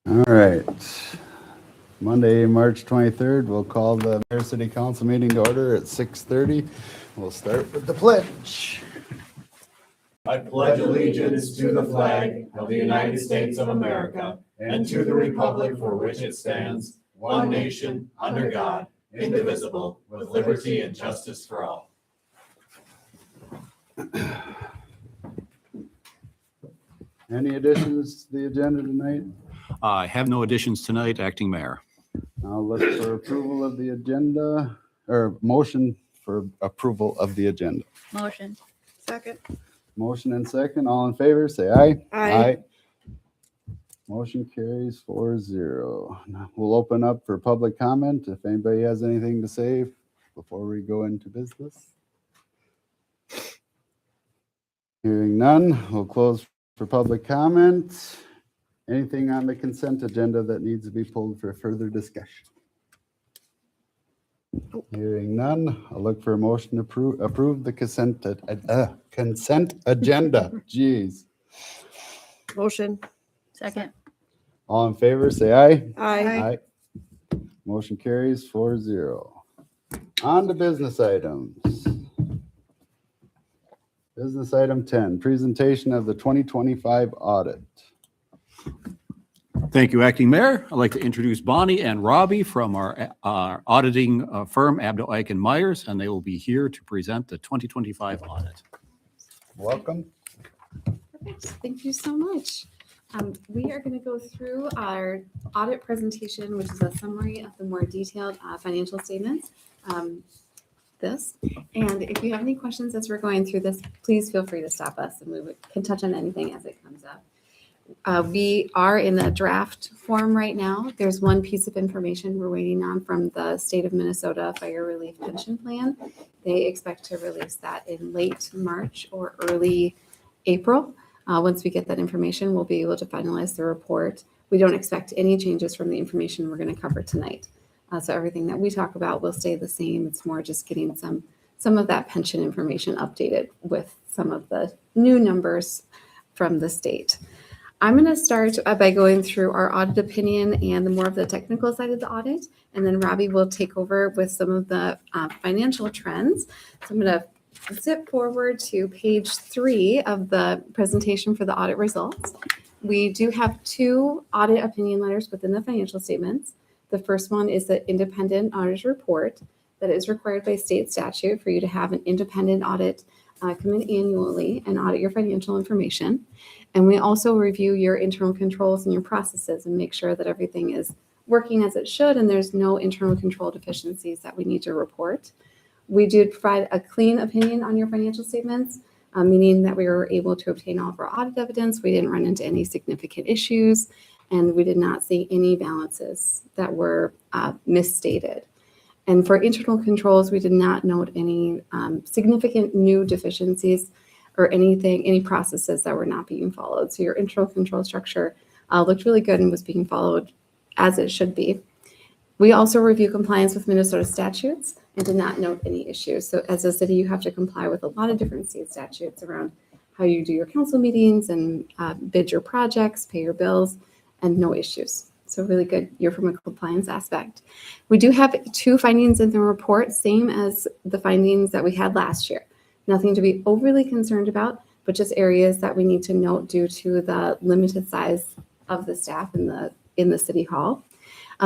All right. Monday, March 23rd, we'll call the Mayor City Council meeting to order at 6:30. We'll start with the pledge. I pledge allegiance to the flag of the United States of America and to the republic for which it stands, one nation, under God, indivisible, with liberty and justice for all. Any additions to the agenda tonight? I have no additions tonight, Acting Mayor. I'll look for approval of the agenda, or motion for approval of the agenda. Motion. Second. Motion and second, all in favor, say aye. Aye. Motion carries 4-0. Now we'll open up for public comment if anybody has anything to say before we go into business. Hearing none, we'll close for public comment. Anything on the consent agenda that needs to be pulled for further discussion? Hearing none, I'll look for a motion to approve the consent agenda. Jeez. Motion. Second. All in favor, say aye. Aye. Motion carries 4-0. On to business items. Business item 10, presentation of the 2025 audit. Thank you, Acting Mayor. I'd like to introduce Bonnie and Robbie from our auditing firm, Abdo Ike and Myers, and they will be here to present the 2025 audit. Welcome. Perfect. Thank you so much. We are going to go through our audit presentation, which is a summary of the more detailed financial statements. And if you have any questions as we're going through this, please feel free to stop us and we can touch on anything as it comes up. We are in the draft form right now. There's one piece of information we're waiting on from the state of Minnesota Fire Relief Pension Plan. They expect to release that in late March or early April. Once we get that information, we'll be able to finalize the report. We don't expect any changes from the information we're going to cover tonight. So everything that we talk about will stay the same. It's more just getting some of that pension information updated with some of the new numbers from the state. I'm going to start by going through our audit opinion and the more of the technical side of the audit, and then Robbie will take over with some of the financial trends. So I'm going to zip forward to page 3 of the presentation for the audit results. We do have 2 audit opinion letters within the financial statements. The first one is the independent auditor's report that is required by state statute for you to have an independent audit come in annually and audit your financial information. And we also review your internal controls and your processes and make sure that everything is working as it should and there's no internal control deficiencies that we need to report. We do provide a clean opinion on your financial statements, meaning that we were able to obtain all of our audit evidence. We didn't run into any significant issues, and we did not see any balances that were misstated. And for internal controls, we did not note any significant new deficiencies or any processes that were not being followed. So your internal control structure looked really good and was being followed as it should be. We also review compliance with Minnesota statutes and did not note any issues. So as a city, you have to comply with a lot of different state statutes around how you do your council meetings and bid your projects, pay your bills, and no issues. So really good year from a compliance aspect. We do have 2 findings in the report, same as the findings that we had last year. Nothing to be overly concerned about, but just areas that we need to note due to the limited size of the staff in the city hall.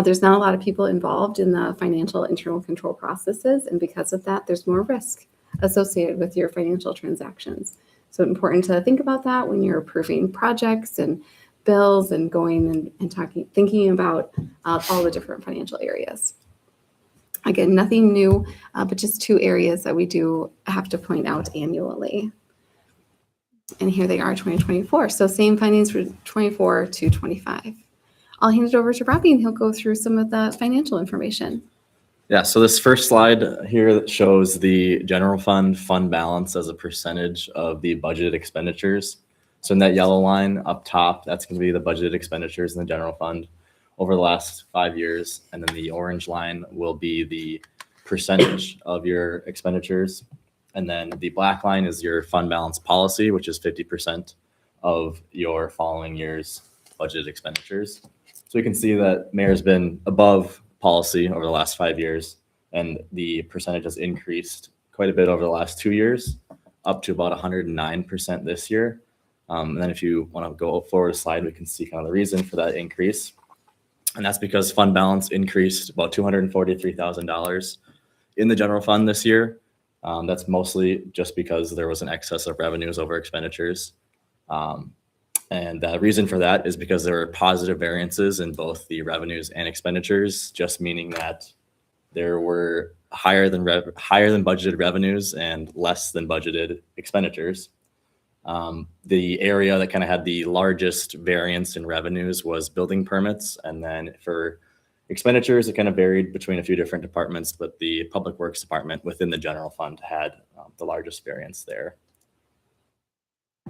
There's not a lot of people involved in the financial internal control processes, and because of that, there's more risk associated with your financial transactions. So important to think about that when you're approving projects and bills and going and thinking about all the different financial areas. Again, nothing new, but just 2 areas that we do have to point out annually. And here they are, 2024. So same findings for 24 to 25. I'll hand it over to Robbie and he'll go through some of the financial information. Yeah, so this first slide here that shows the general fund balance as a percentage of the budgeted expenditures. So in that yellow line up top, that's going to be the budgeted expenditures in the general fund over the last 5 years. And then the orange line will be the percentage of your expenditures. And then the black line is your fund balance policy, which is 50% of your following year's budgeted expenditures. So we can see that mayor's been above policy over the last 5 years, and the percentage has increased quite a bit over the last 2 years, up to about 109% this year. And then if you want to go forward a slide, we can see kind of the reason for that increase. And that's because fund balance increased about $243,000 in the general fund this year. That's mostly just because there was an excess of revenues over expenditures. And the reason for that is because there were positive variances in both the revenues and expenditures, just meaning that there were higher than budgeted revenues and less than budgeted expenditures. The area that kind of had the largest variance in revenues was building permits. And then for expenditures, it kind of varied between a few different departments, but the Public Works Department within the general fund had the largest variance there.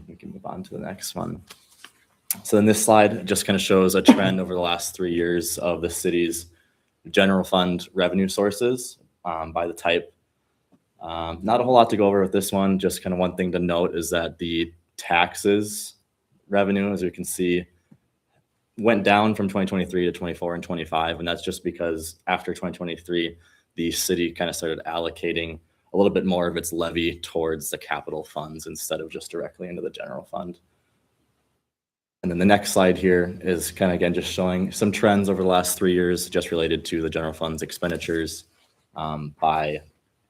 We can move on to the next one. So then this slide just kind of shows a trend over the last 3 years of the city's general fund revenue sources by the type. Not a whole lot to go over with this one. Just kind of one thing to note is that the taxes revenue, as you can see, went down from 2023 to 24 and 25. And that's just because after 2023, the city kind of started allocating a little bit more of its levy towards the capital funds instead of just directly into the general fund. And then the next slide here is kind of, again, just showing some trends over the last 3 years, just related to the general fund's expenditures by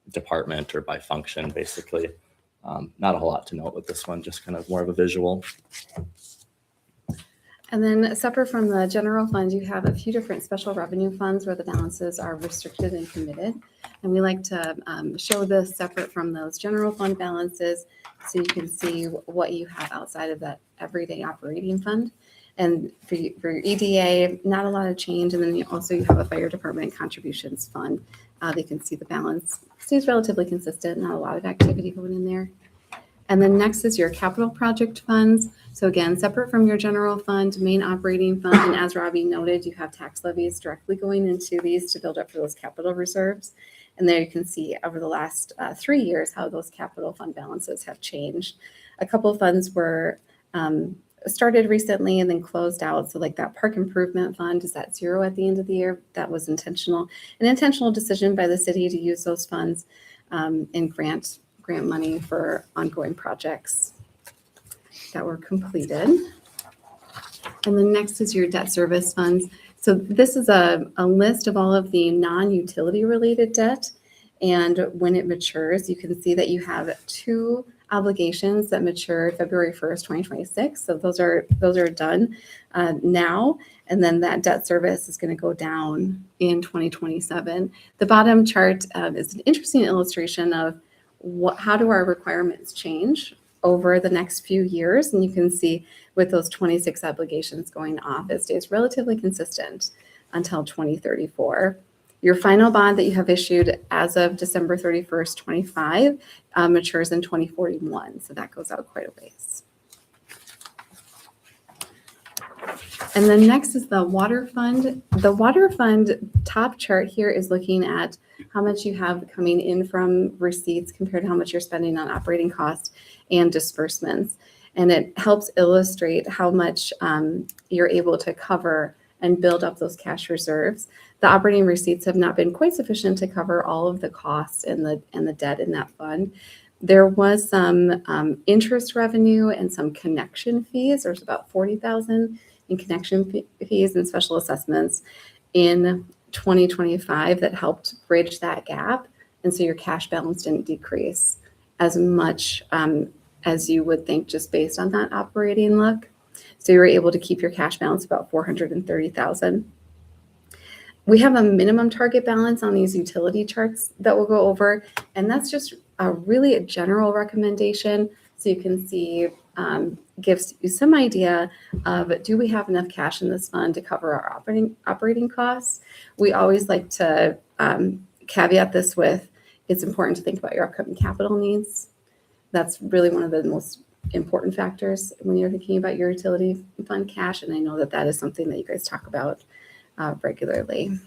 department or by function, basically. Not a whole lot to note with this one, just kind of more of a visual. And then separate from the general fund, you have a few different special revenue funds where the balances are restricted and committed. And we like to show this separate from those general fund balances so you can see what you have outside of that everyday operating fund. And for your EDA, not a lot of change. And then you have a fire department contributions fund. They can see the balance stays relatively consistent, not a lot of activity going in there. And then next is your capital project funds. So again, separate from your general fund, main operating fund, and as Robbie noted, you have tax levies directly going into these to build up for those capital reserves. And there you can see over the last 3 years how those capital fund balances have changed. A couple of funds were started recently and then closed out. So like that park improvement fund is at zero at the end of the year. That was an intentional decision by the city to use those funds in grant money for ongoing projects that were completed. And then next is your debt service funds. So this is a list of all of the non-utility related debt. And when it matures, you can see that you have 2 obligations that mature February 1st, 2026. So those are done now. And then that debt service is going to go down in 2027. The bottom chart is an interesting illustration of how do our requirements change over the next few years. And you can see with those 26 obligations going off, it stays relatively consistent until 2034. Your final bond that you have issued as of December 31st, 25 matures in 2041. So that goes out quite a ways. And then next is the water fund. The water fund top chart here is looking at how much you have coming in from receipts compared to how much you're spending on operating costs and disbursements. And it helps illustrate how much you're able to cover and build up those cash reserves. The operating receipts have not been quite sufficient to cover all of the costs and the debt in that fund. There was some interest revenue and some connection fees. There's about $40,000 in connection fees and special assessments in 2025 that helped bridge that gap. And so your cash balance didn't decrease as much as you would think just based on that operating look. So you were able to keep your cash balance about $430,000. We have a minimum target balance on these utility charts that we'll go over, and that's just really a general recommendation. So you can see, gives you some idea of, do we have enough cash in this fund to cover our operating costs? We always like to caveat this with, it's important to think about your upcoming capital needs. That's really one of the most important factors when you're thinking about your utility fund cash. And I know that that is something that you guys talk about regularly.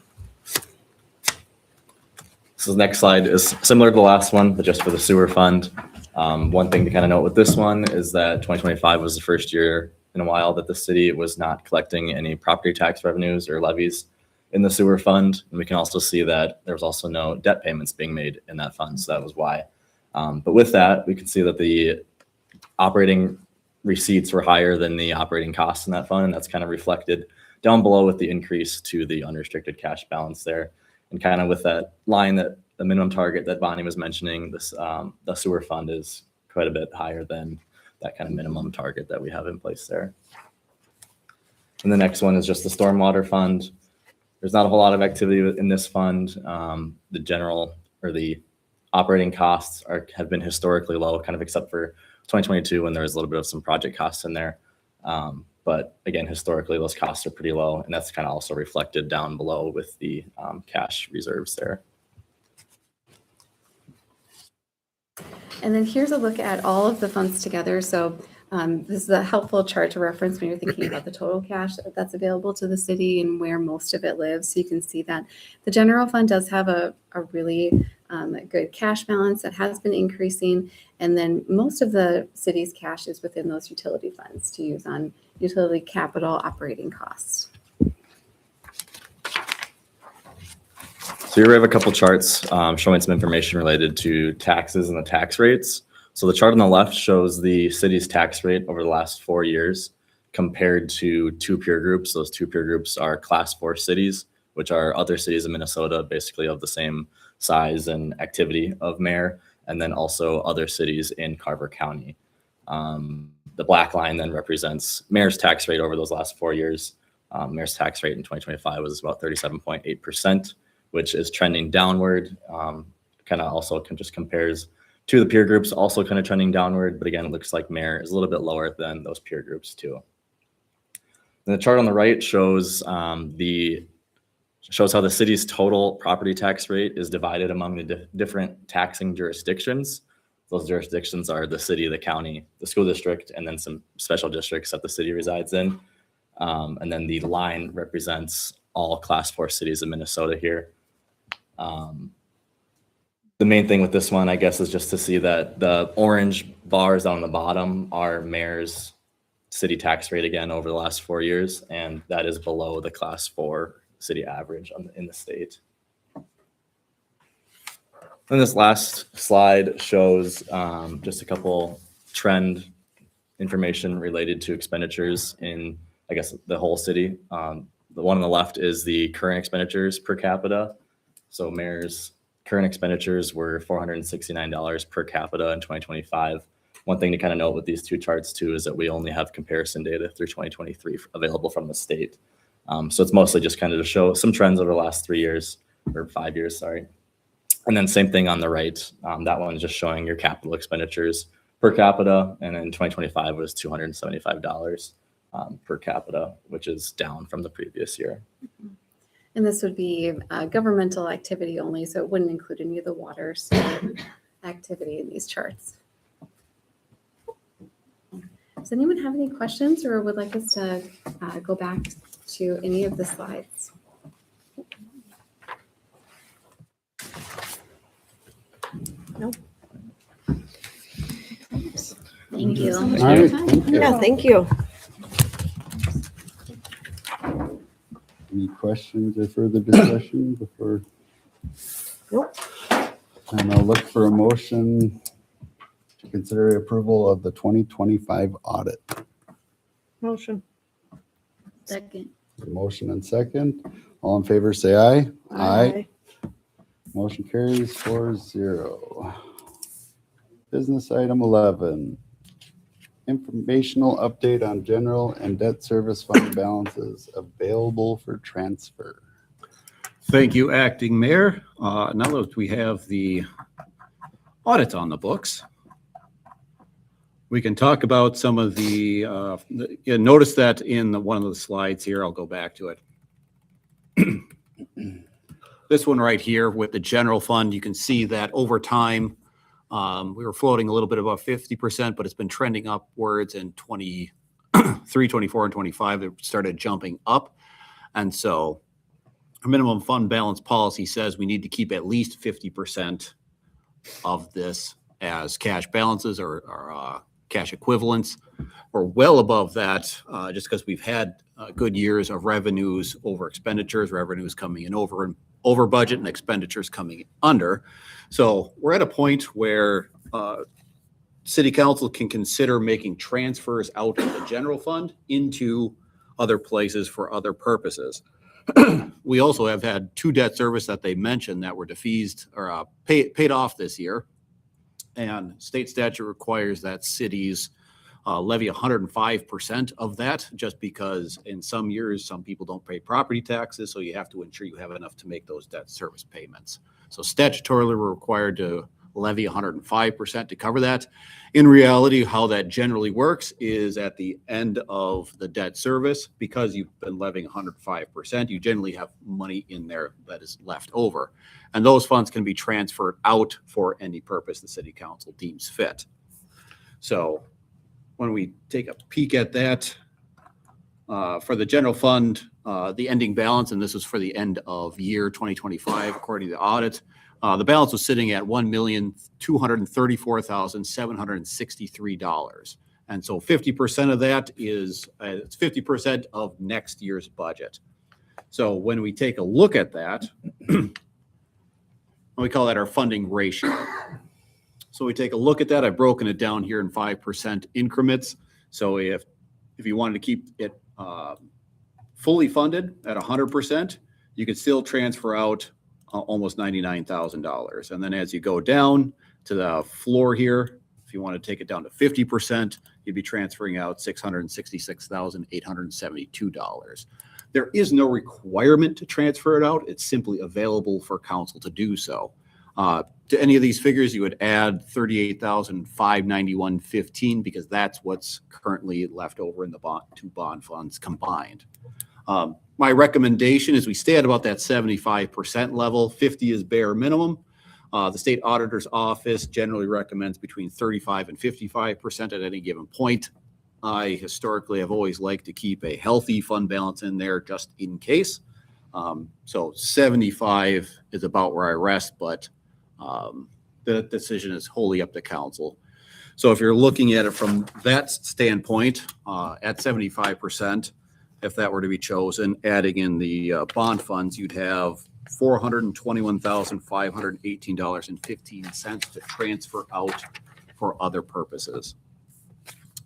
So the next slide is similar to the last one, but just for the sewer fund. One thing to kind of note with this one is that 2025 was the first year in a while that the city was not collecting any property tax revenues or levies in the sewer fund. And we can also see that there was also no debt payments being made in that fund. So that was why. But with that, we can see that the operating receipts were higher than the operating costs in that fund. And that's kind of reflected down below with the increase to the unrestricted cash balance there. And kind of with that line that the minimum target that Bonnie was mentioning, this the sewer fund is quite a bit higher than that kind of minimum target that we have in place there. And the next one is just the stormwater fund. There's not a whole lot of activity in this fund. The general or the operating costs have been historically low, kind of except for 2022 when there was a little bit of some project costs in there. But again, historically, those costs are pretty low, and that's kind of also reflected down below with the cash reserves there. And then here's a look at all of the funds together. So this is a helpful chart to reference when you're thinking about the total cash that's available to the city and where most of it lives. So you can see that the general fund does have a really good cash balance that has been increasing. And then most of the city's cash is within those utility funds to use on utility capital operating costs. So here we have a couple charts showing some information related to taxes and the tax rates. So the chart on the left shows the city's tax rate over the last 4 years compared to two peer groups. Those two peer groups are Class 4 cities, which are other cities in Minnesota, basically of the same size and activity of Mayor, and then also other cities in Carver County. The black line then represents Mayor's tax rate over those last 4 years. Mayor's tax rate in 2025 was about 37.8%, which is trending downward. Kind of also just compares to the peer groups, also kind of trending downward. But again, it looks like Mayor is a little bit lower than those peer groups too. And the chart on the right shows how the city's total property tax rate is divided among the different taxing jurisdictions. Those jurisdictions are the city, the county, the school district, and then some special districts that the city resides in. And then the line represents all Class 4 cities in Minnesota here. The main thing with this one, I guess, is just to see that the orange bars on the bottom are Mayor's city tax rate again over the last 4 years, and that is below the Class 4 city average in the state. And this last slide shows just a couple trend information related to expenditures in, I guess, the whole city. The one on the left is the current expenditures per capita. So Mayor's current expenditures were $469 per capita in 2025. One thing to kind of note with these two charts too is that we only have comparison data through 2023 available from the state. So it's mostly just kind of to show some trends over the last 3 years or 5 years, sorry. And then same thing on the right. That one is just showing your capital expenditures per capita. And in 2025 was $275 per capita, which is down from the previous year. And this would be governmental activity only, so it wouldn't include any of the water activity in these charts. Does anyone have any questions or would like us to go back to any of the slides? No. Thank you. All right, thank you. Yeah, thank you. Any questions or further discussion before? Nope. And I'll look for a motion to consider approval of the 2025 audit. Motion. Second. Motion and second. All in favor, say aye. Motion carries 4-0. Business item 11. Informational update on general and debt service fund balances available for transfer. Thank you, Acting Mayor. Now that we have the audit on the books, we can talk about some of notice that in one of the slides here, I'll go back to it. This one right here with the general fund, you can see that over time, we were floating a little bit above 50%, but it's been trending upwards in 23, 24, and 25. It started jumping up. And so our minimum fund balance policy says we need to keep at least 50% of this as cash balances or cash equivalents. we're well above that, just because we've had good years of revenues over expenditures, revenues coming in over budget and expenditures coming under. So we're at a point where city council can consider making transfers out of the general fund into other places for other purposes. We also have had 2 debt service that they mentioned that were defeased or paid off this year. And state statute requires that cities levy 105% of that, just because in some years, some people don't pay property taxes. So you have to ensure you have enough to make those debt service payments. So statutorily, we're required to levy 105% to cover that. In reality, how that generally works is at the end of the debt service, because you've been levying 105%, you generally have money in there that is left over. And those funds can be transferred out for any purpose the city council deems fit. So when we take a peek at that, for the general fund, the ending balance, and this is for the end of year 2025, according to the audit, the balance was sitting at $1,234,763. And so 50% of that is, it's 50% of next year's budget. So when we take a look at that, we call that our funding ratio. So we take a look at that. I've broken it down here in 5% increments. So if you wanted to keep it fully funded at 100%, you could still transfer out almost $99,000. And then as you go down to the floor here, if you want to take it down to 50%, you'd be transferring out $666,872. There is no requirement to transfer it out. It's simply available for council to do so. To any of these figures, you would add $38,591.15 because that's what's currently left over in the 2 bond funds combined. My recommendation is we stay at about that 75% level. 50 is bare minimum. The state auditor's office generally recommends between 35 and 55% at any given point. I historically have always liked to keep a healthy fund balance in there just in case. So 75 is about where I rest, but the decision is wholly up to council. So if you're looking at it from that standpoint, at 75%, if that were to be chosen, adding in the bond funds, you'd have $421,518.15 to transfer out for other purposes.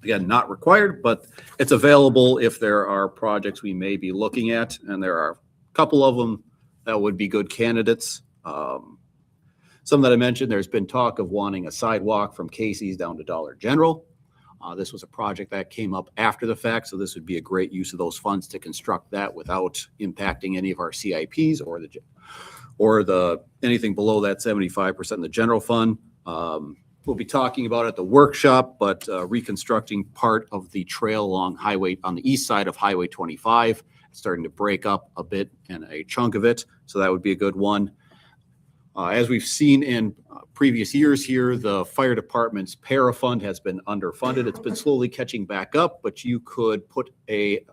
Again, not required, but it's available if there are projects we may be looking at, and there are a couple of them that would be good candidates. Some that I mentioned, there's been talk of wanting a sidewalk from Casey's down to Dollar General. This was a project that came up after the fact, so this would be a great use of those funds to construct that without impacting any of our CIPs or anything below that 75% in the general fund. We'll be talking about at the workshop, but reconstructing part of the trail along highway on the east side of Highway 25, starting to break up a bit and a chunk of it. So that would be a good one. As we've seen in previous years here, the fire department's para fund has been underfunded. It's been slowly catching back up, but you could put a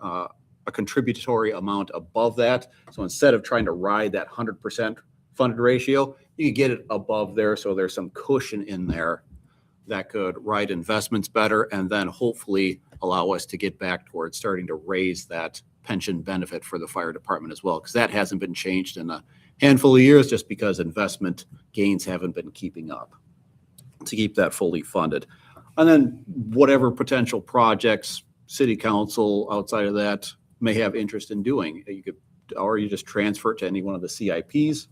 contributory amount above that. So instead of trying to ride that 100% funded ratio, you could get it above there. So there's some cushion in there that could ride investments better and then hopefully allow us to get back towards starting to raise that pension benefit for the fire department as well, because that hasn't been changed in a handful of years just because investment gains haven't been keeping up to keep that fully funded. And then whatever potential projects city council outside of that may have interest in doing, you just transfer it to any one of the CIPs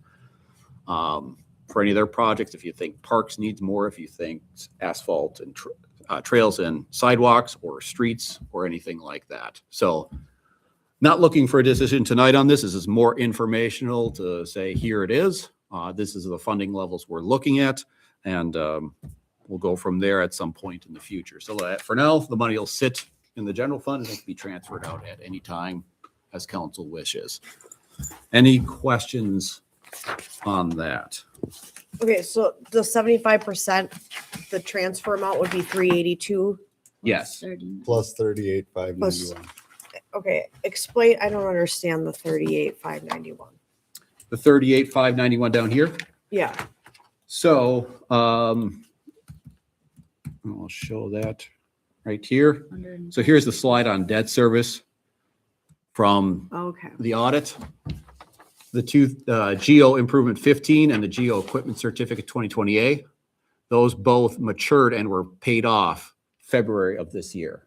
for any of their projects. If you think parks needs more, if you think asphalt and trails and sidewalks or streets or anything like that. So not looking for a decision tonight on this. This is more informational to say, here it is. This is the funding levels we're looking at, and we'll go from there at some point in the future. So for now, the money will sit in the general fund and it can be transferred out at any time as council wishes. Any questions on that? Okay, so the 75%, the transfer amount would be 382. Yes. Plus 38,591. Okay, explain, I don't understand the 38,591. The 38,591 down here. Yeah, So I'll show that right here. So here's the slide on debt service from Okay. the audit. The two, Geo Improvement 15 and the Geo Equipment Certificate 2020A, those both matured and were paid off February of this year.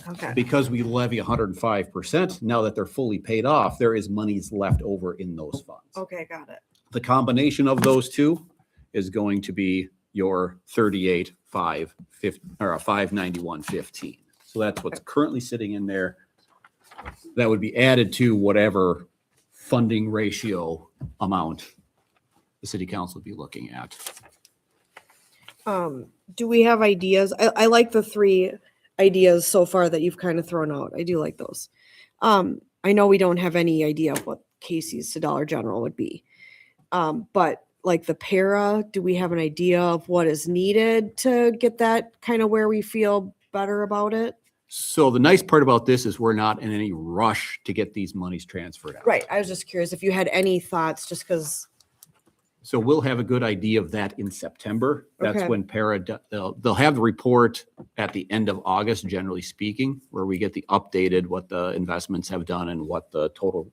Okay. Because we levy 105%, now that they're fully paid off, there is monies left over in those funds. Okay, got it. The combination of those two is going to be your 591.15. So that's what's currently sitting in there. That would be added to whatever funding ratio amount the city council would be looking at. Do we have ideas? I like the three ideas so far that you've kind of thrown out. I do like those. I know we don't have any idea of what Casey's to Dollar General would be. But like the para, do we have an idea of what is needed to get that kind of where we feel better about it? So the nice part about this is we're not in any rush to get these monies transferred out. Right. I was just curious if you had any thoughts, just because. So we'll have a good idea of that in September. That's Okay. when they'll have the report at the end of August, generally speaking, where we get the updated, what the investments have done and what the total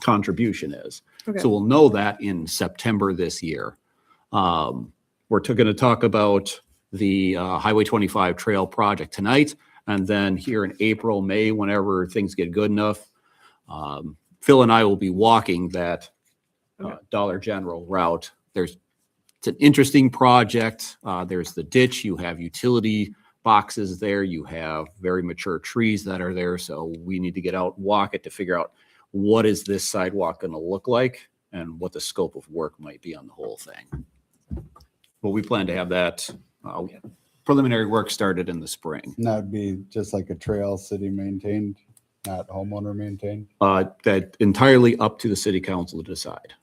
contribution is. Okay. So we'll know that in September this year. We're going to talk about the Highway 25 trail project tonight. And then here in April, May, whenever things get good enough, Phil and I will be walking that Dollar General route. It's an interesting project. There's the ditch. You have utility boxes there. You have very mature trees that are there. So we need to get out, walk it to figure out what is this sidewalk going to look like and what the scope of work might be on the whole thing. But we plan to have that preliminary work started in the spring. And that would be just like a trail city maintained, not homeowner maintained. That entirely up to the city council to decide.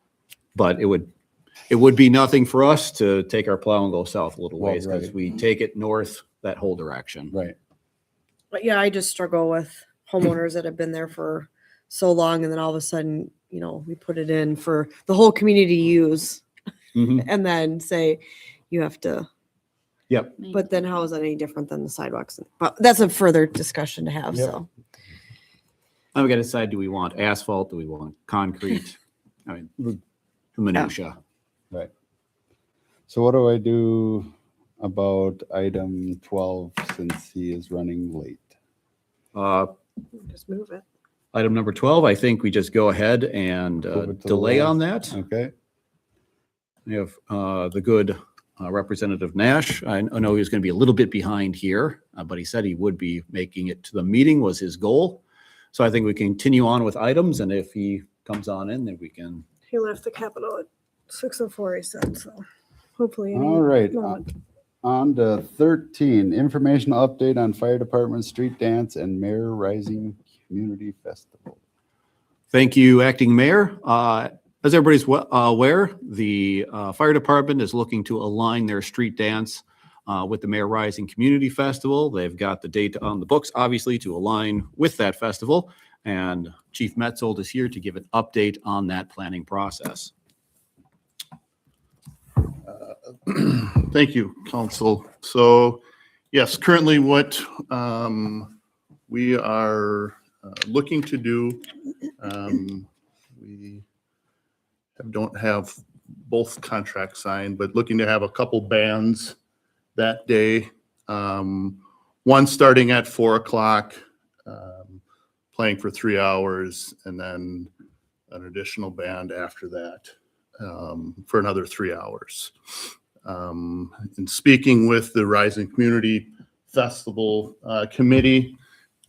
But it would be nothing for us to take our plow and go south a little Well, ways because right. we take it north that whole direction. Right. But yeah, I just struggle with homeowners that have been there for so long and then all of a sudden, we put it in for the whole community to use Mhm. and then say you have to, Yep. but then how is that any different than the sidewalks? But that's a further discussion to have, Yep. so. Now we got to decide, do we want asphalt? Do we want concrete? I mean, the minutia. Right. So what do I do about item 12 since he is running late? Just move it. Item number 12, I think we just go ahead and Move it to the delay last. on that. Okay. We have the good Representative Nash. I know he was going to be a little bit behind here, but he said he would be making it to the meeting was his goal. So I think we continue on with items, and if he comes on in, then we can. He left the Capitol at 6:04, he said, so hopefully. All right. On to 13, informational update on fire department street dance and Mayor Rising Community Festival. Thank you, Acting Mayor. As everybody's aware, the fire department is looking to align their street dance with the Mayor Rising Community Festival. They've got the date on the books, obviously, to align with that festival. And Chief Metzold is here to give an update on that planning process. Thank you, Council. So, yes, currently what we are looking to do, we don't have both contracts signed, but looking to have a couple bands that day. One starting at 4:00, playing for 3 hours, and then an additional band after that for another 3 hours. In speaking with the Rising Community Festival Committee,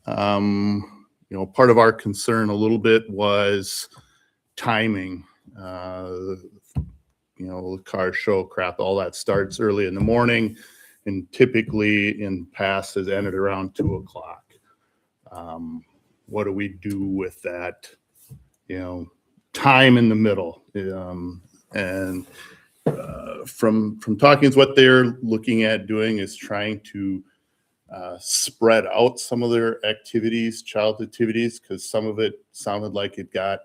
part of our concern a little bit was timing. The car show crap, all that starts early in the morning and typically in past has ended around 2:00. What do we do with that, time in the middle? And from talking, what they're looking at doing is trying to spread out some of their activities, child activities, because some of it sounded like it got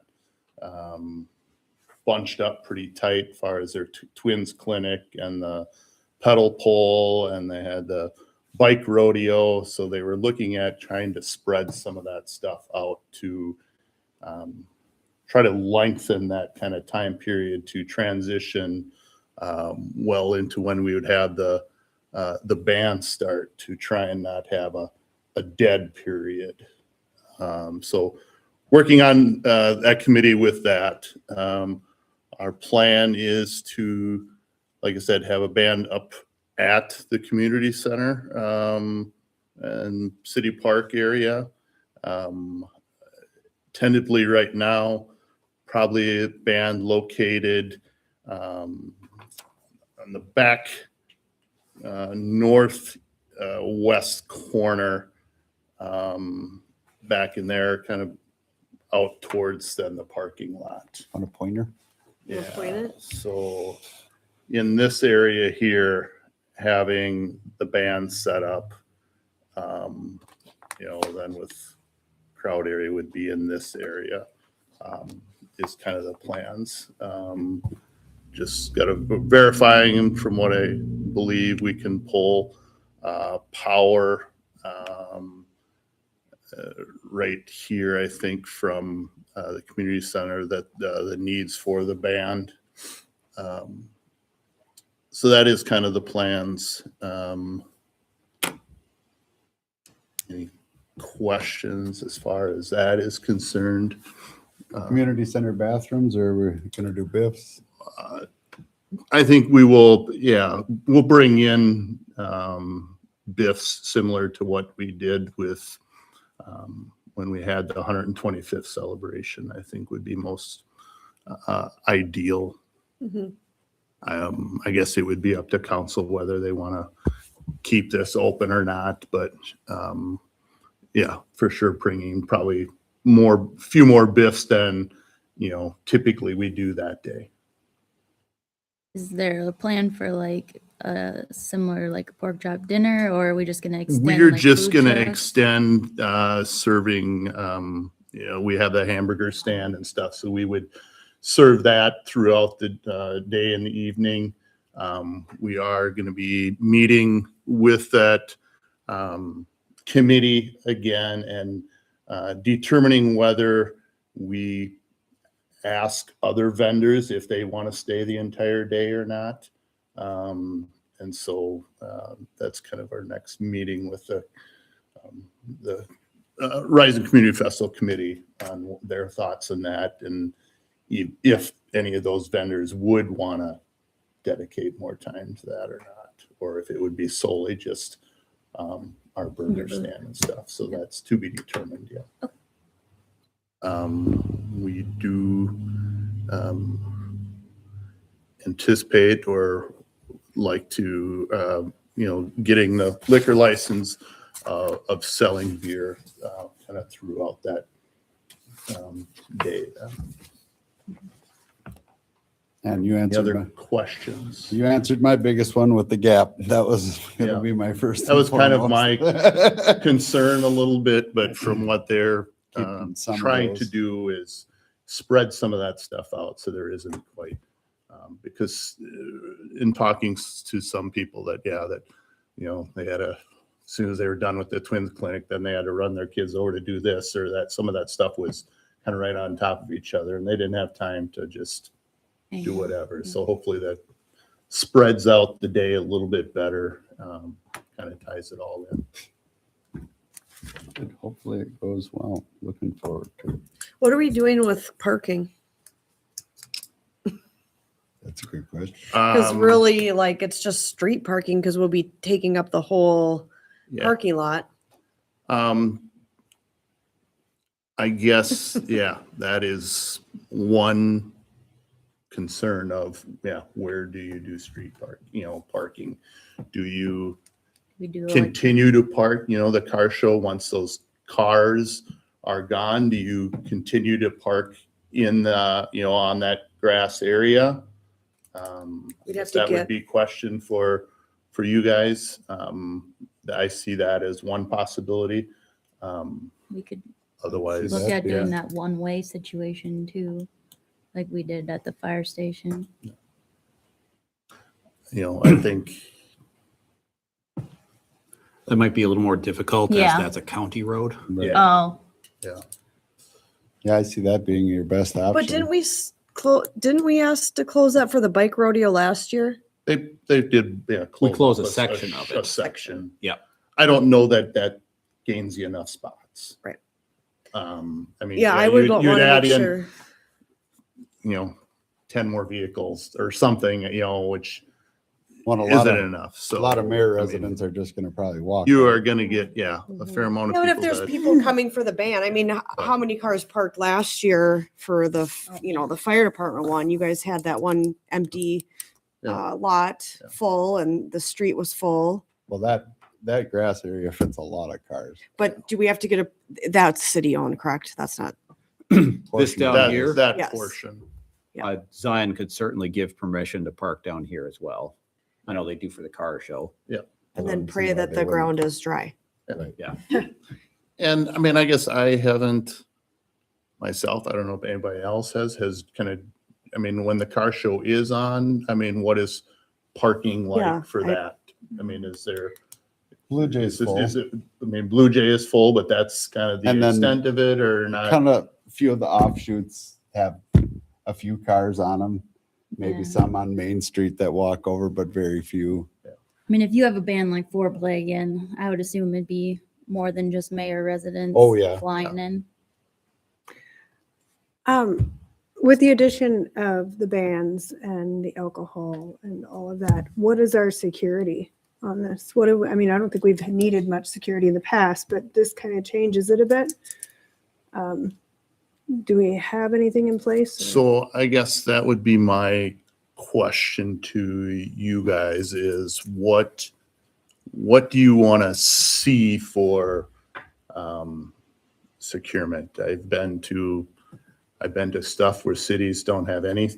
bunched up pretty tight as far as their twins clinic and the pedal pole, and they had the bike rodeo. So they were looking at trying to spread some of that stuff out to try to lengthen that kind of time period to transition well into when we would have the band start, to try and not have a dead period. So working on that committee with that. Our plan is to, like I said, have a band up at the community center and city park area. Tentatively right now, probably a band located on the back north west corner, back in there, kind of out towards then the parking lot. On a pointer? Wanna point it? So in this area here, having the band set up, then with crowd area would be in this area, is kind of the plans. Just got to verifying them from what I believe we can pull power right here, I think, from the community center, that the needs for the band. So that is kind of the plans. Any questions as far as that is concerned? Community center bathrooms, or we're gonna do BIFs? I think we will, we'll bring in BIFs similar to what we did with when we had the 125th celebration. I think would be most ideal. Mhm. I guess it would be up to council whether they want to keep this open or not, but for sure bringing probably few more BIFs than typically we do that day. Is there a plan for like a similar like pork chop dinner, or are we just gonna extend? We're like, just food gonna trucks? extend serving. We have the hamburger stand and stuff, so we would serve that throughout the day and the evening. We are going to be meeting with that committee again and determining whether we ask other vendors if they want to stay the entire day or not. And so that's kind of our next meeting with the Rising Community Festival Committee on their thoughts on that, and if any of those vendors would want to dedicate more time to that or not, or if it would be solely just our burger stand and stuff. So that's to be determined yet. We do anticipate or like to, getting the liquor license of selling beer kind of throughout that day. And you Any answered other my, questions? you answered my biggest one with the gap. That was Yeah. gonna be my first. That was and kind of my foremost. concern a little bit, but from what they're Keeping some of trying to those. do is spread some of that stuff out so there isn't quite, because in talking to some people that they had as soon as they were done with the twins clinic, then they had to run their kids over to do this or that. Some of that stuff was kind of right on top of each other, and they didn't have time to just do whatever. So hopefully that spreads out the day a little bit better, kind of ties it all in. Good. Hopefully it goes well. Looking forward to it. What are we doing with parking? That's a good question. Because Um, really, like, it's just street parking because we'll be taking up the whole yeah. parking lot. I guess, that is one concern of, where do you do street parking? Do you We do like, continue to park, the car show, once those cars are gone, do you continue to park in the, on that grass area? We'd have Guess to that would get- be a question for you guys. I see that as one possibility. we could Otherwise, look at doing yeah. that one-way situation too, like we did at the fire station. I think That might be a little more difficult as Yeah. that's a county road. Right. Oh, Yeah, I see that being your best option. But didn't we ask to close that for the bike rodeo last year? They did, yeah. We close off a section of it. A section. Yep. I don't know that that gains you enough spots. Right. I mean. Yeah, I would you'd want to add make in, sure. 10 more vehicles or something, which Well, a lot isn't of, enough. So a lot of mayor I mean, residents are just gonna probably walk. You are gonna get, a fair amount of Yeah, but if people there's that, people coming for the band, I mean, how many cars parked last year for the, the fire department one? You guys had that one empty lot Yeah. full and the street was full. Well, that grass area fits a lot of cars. But do we have to get that's city owned, correct? That's not, This Portion of down it. here, that Yes. portion. Yeah. Zion could certainly give permission to park down here as well. I know they do for the car show. and then Doesn't pray seem like that they the wouldn't. ground is dry. And I mean, I guess I haven't myself, I don't know if anybody else has kind of, I mean, when the car show is on, I mean, what is parking Yeah, like for I- that? I mean, is there? Blue Jays full. Is it, I mean, Blue Jay is full, but that's kind of the And then extent of it or not? Kind of, a few of the offshoots have a few cars on them. Maybe Yeah. some on Main Street that walk over, but very few. I mean, if you have a band like Foreplay again, I would assume it'd be more than just mayor residents. Oh, yeah. Flying in. With the addition of the bands and the alcohol and all of that, what is our security on this? What do we, I mean, I don't think we've needed much security in the past, but this kind of changes it a bit. Do we have anything in place? or- So I guess that would be my question to you guys is what do you want to see for securement? I've been to stuff where cities don't have any,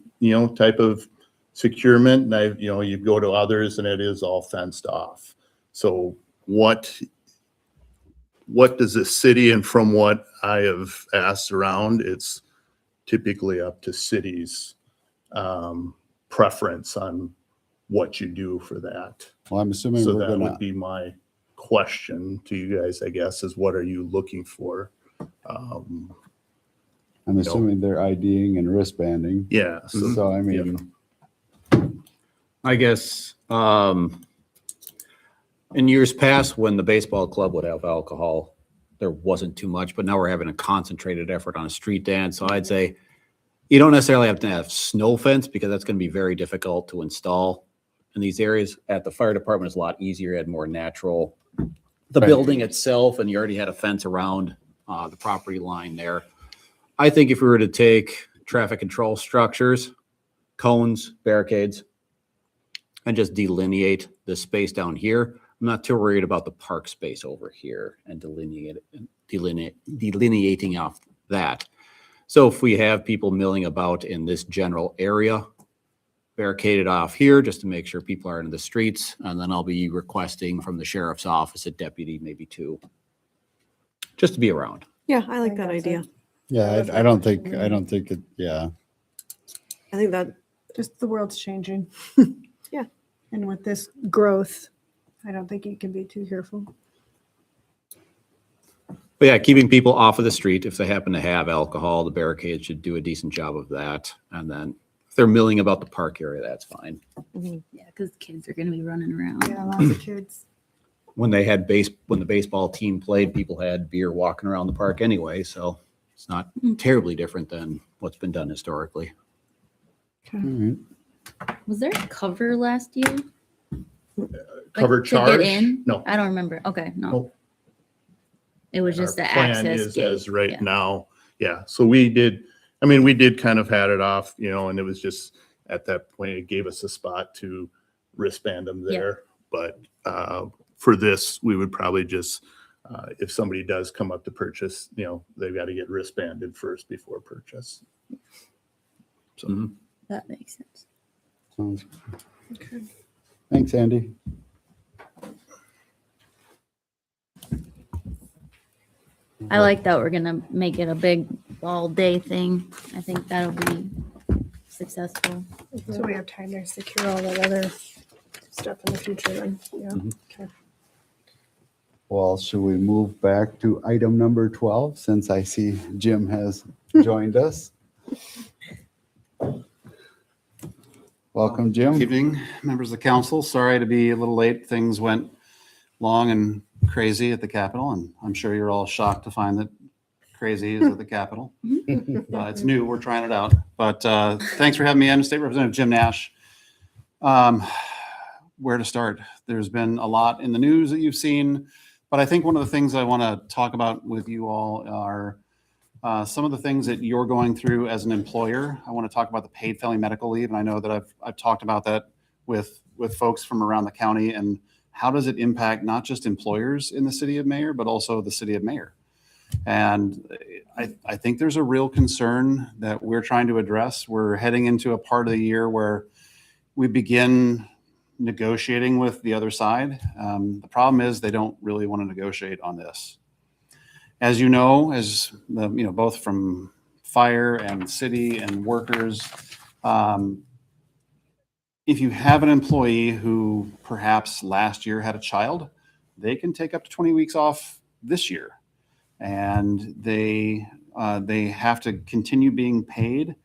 type of securement, and you go to others and it is all fenced off. So what does the city, and from what I have asked around, it's typically up to cities preference on what you do for that. Well, I'm assuming So we're that gonna, would be my question to you guys, I guess, is what are you looking for? I'm assuming they're IDing and wristbanding. Yeah. So So I mean, I guess, in years past, when the baseball club would have alcohol, there wasn't too much, but now we're having a concentrated effort on a street dance. So I'd say you don't necessarily have to have snow fence because that's going to be very difficult to install in these areas. At the fire department, it's a lot easier. You had more natural, the Right. building itself, and you already had a fence around the property line there. I think if we were to take traffic control structures, cones, barricades, and just delineate the space down here, I'm not too worried about the park space over here and delineating off that. So if we have people milling about in this general area, barricaded off here just to make sure people are in the streets, and then I'll be requesting from the sheriff's office a deputy, maybe two, just to be around. Yeah, I like think that that's idea. yeah, I don't think it, yeah. I think that, Just the world's changing. Yeah. And with this growth, I don't think you can be too careful. But yeah, keeping people off of the street, if they happen to have alcohol, the barricade should do a decent job of that. And then if they're milling about the park area, that's fine. Yeah, because kids are going to be running around. Yeah, lots of kids. When the baseball team played, people had beer walking around the park anyway, so it's not terribly different than what's been done historically. All right. Was there a cover last year? cover to charge? get in? No. I don't remember. Okay, no. Nope. It was just Our the plan access is gate. as right Yeah. now. Yeah. So we did kind of had it off, and it was just at that point, it gave us a spot to wristband them Yeah. there. But for this, we would probably just, if somebody does come up to purchase, they've got to get wristbanded first before purchase. So That makes sense. Sounds good. Thanks, Andy. I like that we're gonna make it a big all day thing. I think that'll be successful. So we have time to secure all that other stuff in the future then. Yeah. Mhm. Okay. Well, should we move back to item number 12 since I see Jim has joined us? Welcome, Jim. Evening, members of the council. Sorry to be a little late. Things went long and crazy at the Capitol, and I'm sure you're all shocked to find that crazy is at the Capitol. It's new. We're trying it out. But thanks for having me. I'm State Representative Jim Nash. Where to start? There's been a lot in the news that you've seen, but I think one of the things I want to talk about with you all are some of the things that you're going through as an employer. I want to talk about the paid family medical leave, and I know that I've talked about that with folks from around the county, and how does it impact not just employers in the city of Mayer, but also the city of Mayer. And I think there's a real concern that we're trying to address. We're heading into a part of the year where we begin negotiating with the other side. The problem is they don't really want to negotiate on this. As you know, both from fire and city and workers, if you have an employee who perhaps last year had a child, they can take up to 20 weeks off this year. And they have to continue being paid.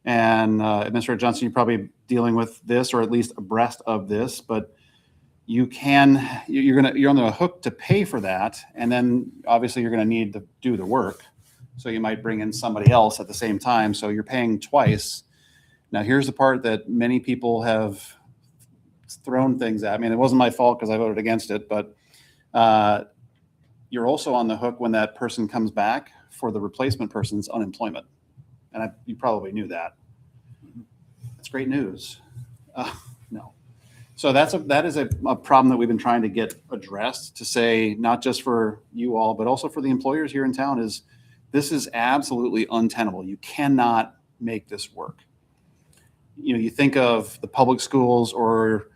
And Administrator Johnson, you're probably dealing with this, or at least abreast of this, but you're on the hook to pay for that, and then obviously you're going to need to do the work. So you might bring in somebody else at the same time. So you're paying twice. Now here's the part that many people have thrown things at me. And it wasn't my fault because I voted against it, but you're also on the hook when that person comes back for the replacement person's unemployment. And you probably knew that. That's great news. No. So that is a problem that we've been trying to get addressed, to say, not just for you all, but also for the employers here in town, is this is absolutely untenable. You cannot make this work. You think of the public schools, or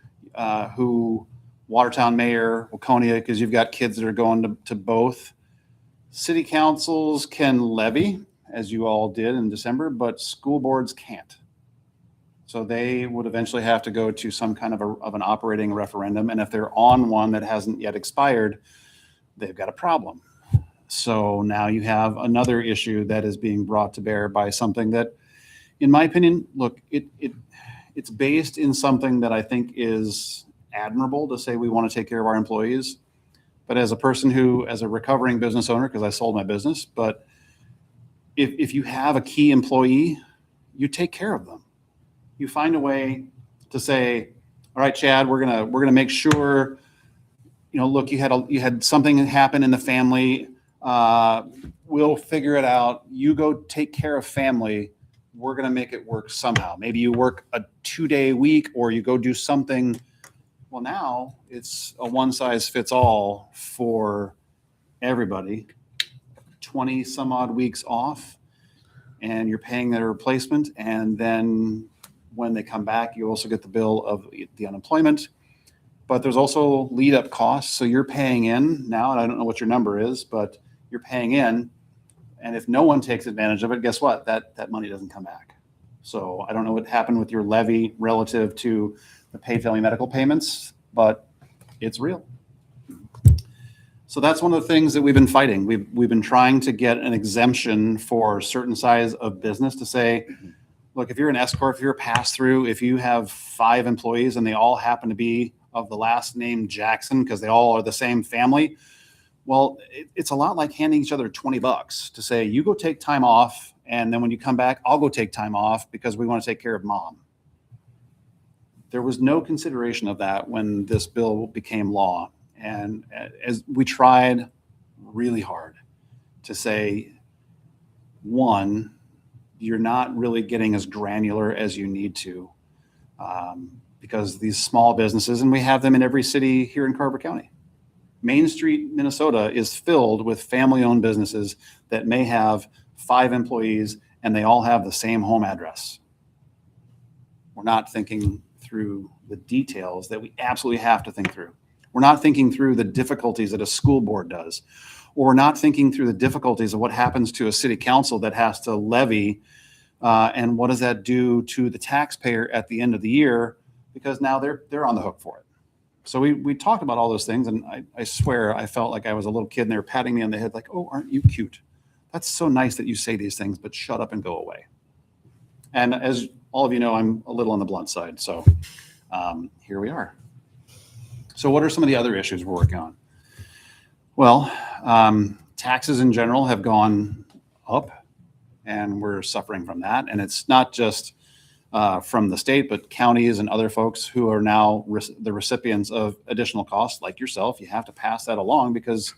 Watertown, Mayer, Waconia, because you've got kids that are going to both. City councils can levy, as you all did in December, but school boards can't. So they would eventually have to go to some kind of an operating referendum. And if they're on one that hasn't yet expired, they've got a problem. So now you have another issue that is being brought to bear by something that, in my opinion, look, it's based in something that I think is admirable, to say we want to take care of our employees. But as a person as a recovering business owner, because I sold my business, but if you have a key employee, you take care of them. You find a way to say, all right, Chad, we're gonna make sure, look, you had something happen in the family. We'll figure it out. You go take care of family. We're gonna make it work somehow. Maybe you work a 2-day week, or you go do something. Well, now it's a one size fits all for everybody. 20 some odd weeks off, and you're paying their replacement. And then when they come back, you also get the bill of the unemployment, but there's also lead up costs. So you're paying in now, and I don't know what your number is, but you're paying in. And if no one takes advantage of it, guess what? That money doesn't come back. So I don't know what happened with your levy relative to the paid family medical payments, but it's real. So that's one of the things that we've been fighting. We've been trying to get an exemption for certain size of business, to say, look, if you're an S corp, if you're a pass through, if you have 5 employees and they all happen to be of the last name Jackson because they all are the same family, well, it's a lot like handing each other $20 to say, you go take time off, and then when you come back, I'll go take time off because we want to take care of mom. There was no consideration of that when this bill became law. And as we tried really hard to say, one, you're not really getting as granular as you need to, because these small businesses, and we have them in every city here in Carver County. Main Street, Minnesota is filled with family-owned businesses that may have 5 employees and they all have the same home address. We're not thinking through the details that we absolutely have to think through. We're not thinking through the difficulties that a school board does, or we're not thinking through the difficulties of what happens to a city council that has to levy, and what does that do to the taxpayer at the end of the year, because now they're on the hook for it. So we talked about all those things, and I swear I felt like I was a little kid and they were patting me on the head like, oh, aren't you cute? That's so nice that you say these things, but shut up and go away. And as all of you know, I'm a little on the blunt side. So here we are. So what are some of the other issues we're working on? Well, taxes in general have gone up, and we're suffering from that. And it's not just from the state, but counties and other folks who are now the recipients of additional costs, like yourself. You have to pass that along because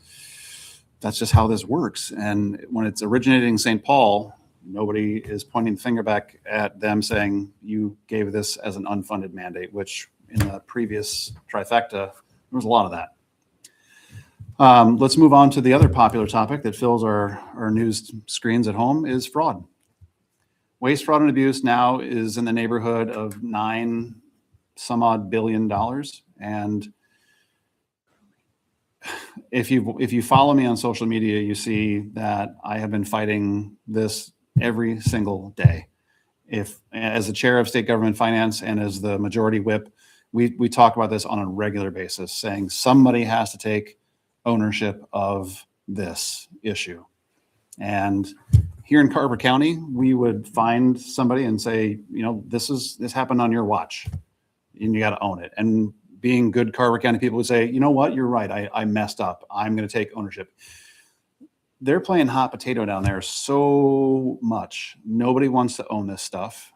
that's just how this works. And when it's originating in St. Paul, nobody is pointing the finger back at them saying, you gave this as an unfunded mandate, which in the previous trifecta, there was a lot of that. Let's move on to the other popular topic that fills our news screens at home is fraud. Waste, fraud, and abuse now is in the neighborhood of $9 some odd billion. And if you follow me on social media, you see that I have been fighting this every single day. If, as the chair of state government finance and as the majority whip, we talk about this on a regular basis, saying somebody has to take ownership of this issue. And here in Carver County, we would find somebody and say, you know, this happened on your watch and you got to own it. And being good Carver County people would say, you know what, you're right. I messed up. I'm going to take ownership. They're playing hot potato down there so much. Nobody wants to own this stuff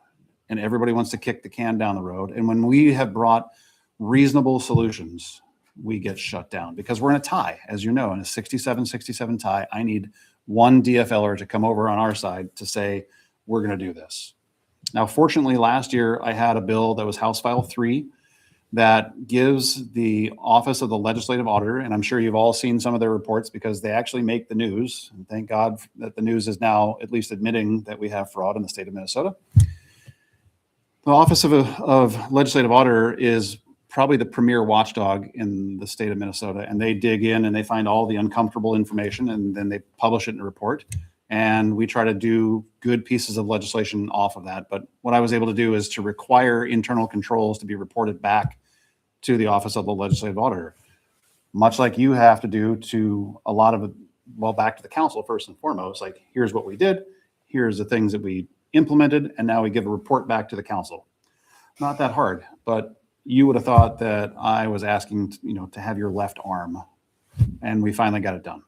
and everybody wants to kick the can down the road. And when we have brought reasonable solutions, we get shut down because we're in a tie, as you know, in a 67-67 tie. I need one DFLer to come over on our side to say, we're going to do this. Now, fortunately, last year I had a bill that was House File 3 that gives the Office of the Legislative Auditor, and I'm sure you've all seen some of their reports because they actually make the news. And thank God that the news is now at least admitting that we have fraud in the state of Minnesota. The Office of Legislative Auditor is probably the premier watchdog in the state of Minnesota. And they dig in and they find all the uncomfortable information and then they publish it in a report. And we try to do good pieces of legislation off of that. But what I was able to do is to require internal controls to be reported back to the Office of the Legislative Auditor, much like you have to do to a lot of it, well, back to the council first and foremost, like here's what we did, here's the things that we implemented, and now we give a report back to the council. Not that hard, but you would have thought that I was asking, you know, to have your left arm, and we finally got it done.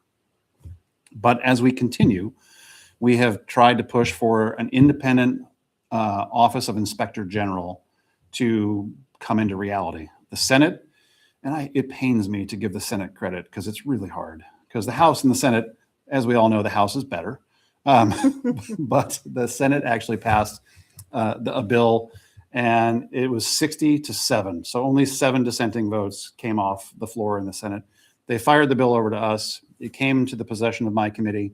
But as we continue, we have tried to push for an independent Office of Inspector General to come into reality. The Senate, and it pains me to give the Senate credit because it's really hard because the House and the Senate, as we all know, the House is better. But the Senate actually passed a bill and it was 60-7. So only 7 dissenting votes came off the floor in the Senate. They fired the bill over to us. It came to the possession of my committee.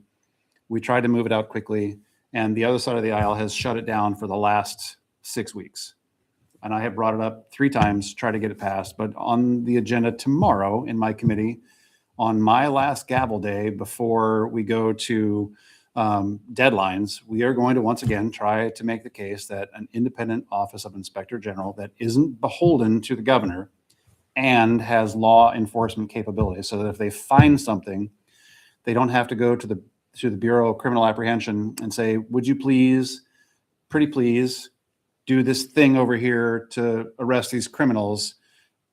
We tried to move it out quickly, and the other side of the aisle has shut it down for the last 6 weeks. And I have brought it up 3 times to try to get it passed, but on the agenda tomorrow in my committee, on my last gavel day before we go to deadlines, we are going to once again try to make the case that an independent Office of Inspector General that isn't beholden to the governor and has law enforcement capabilities, so that if they find something, they don't have to go to the Bureau of Criminal Apprehension and say, would you please, pretty please, do this thing over here to arrest these criminals,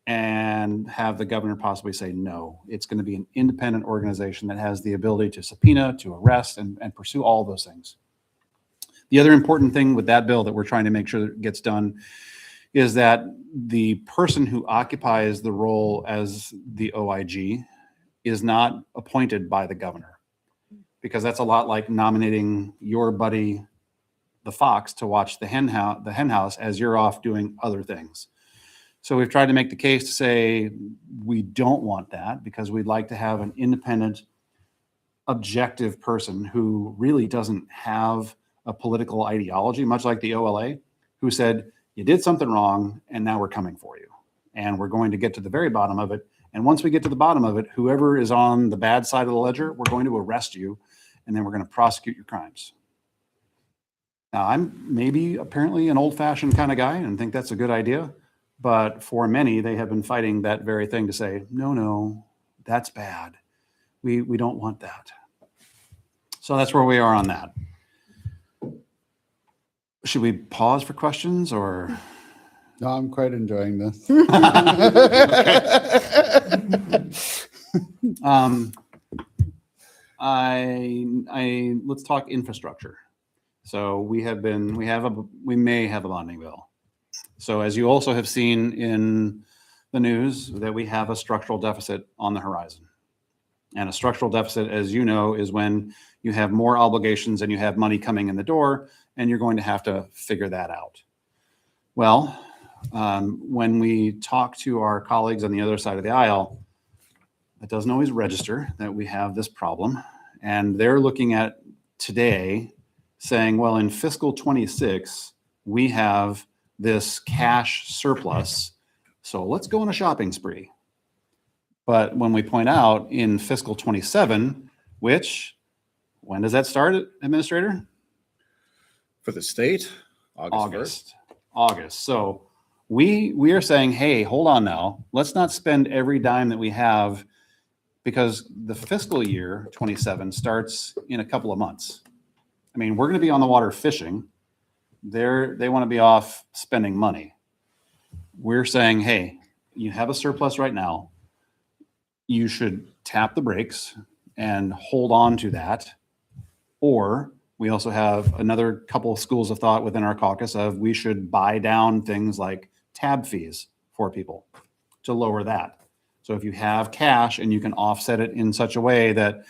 and have the governor possibly say no. It's going to be an independent organization that has the ability to subpoena, to arrest, and pursue all those things. The other important thing with that bill that we're trying to make sure that gets done is that the person who occupies the role as the OIG is not appointed by the governor, because that's a lot like nominating your buddy, the fox, to watch the hen house as you're off doing other things. So we've tried to make the case to say we don't want that because we'd like to have an independent, objective person who really doesn't have a political ideology, much like the OLA, who said, you did something wrong and now we're coming for you. And we're going to get to the very bottom of it. And once we get to the bottom of it, whoever is on the bad side of the ledger, we're going to arrest you and then we're going to prosecute your crimes. Now, I'm maybe apparently an old-fashioned kind of guy and think that's a good idea. But for many, they have been fighting that very thing to say, no, that's bad. We don't want that. So that's where we are on that. Should we pause for questions or? No, I'm quite enjoying this. Let's talk infrastructure. So we may have a bonding bill. So as you also have seen in the news, that we have a structural deficit on the horizon. And a structural deficit, as you know, is when you have more obligations and you have money coming in the door, and you're going to have to figure that out. Well, when we talk to our colleagues on the other side of the aisle, it doesn't always register that we have this problem. And they're looking at today saying, well, in fiscal 26, we have this cash surplus. So let's go on a shopping spree. But when we point out in fiscal 27, when does that start, Administrator? For the state? August. So we are saying, hey, hold on now. Let's not spend every dime that we have, because the fiscal year 27 starts in a couple of months. I mean, we're going to be on the water fishing. They want to be off spending money. We're saying, hey, you have a surplus right now. You should tap the brakes and hold on to that. Or we also have another couple of schools of thought within our caucus of we should buy down things like tab fees for people to lower that. So if you have cash and you can offset it in such a way that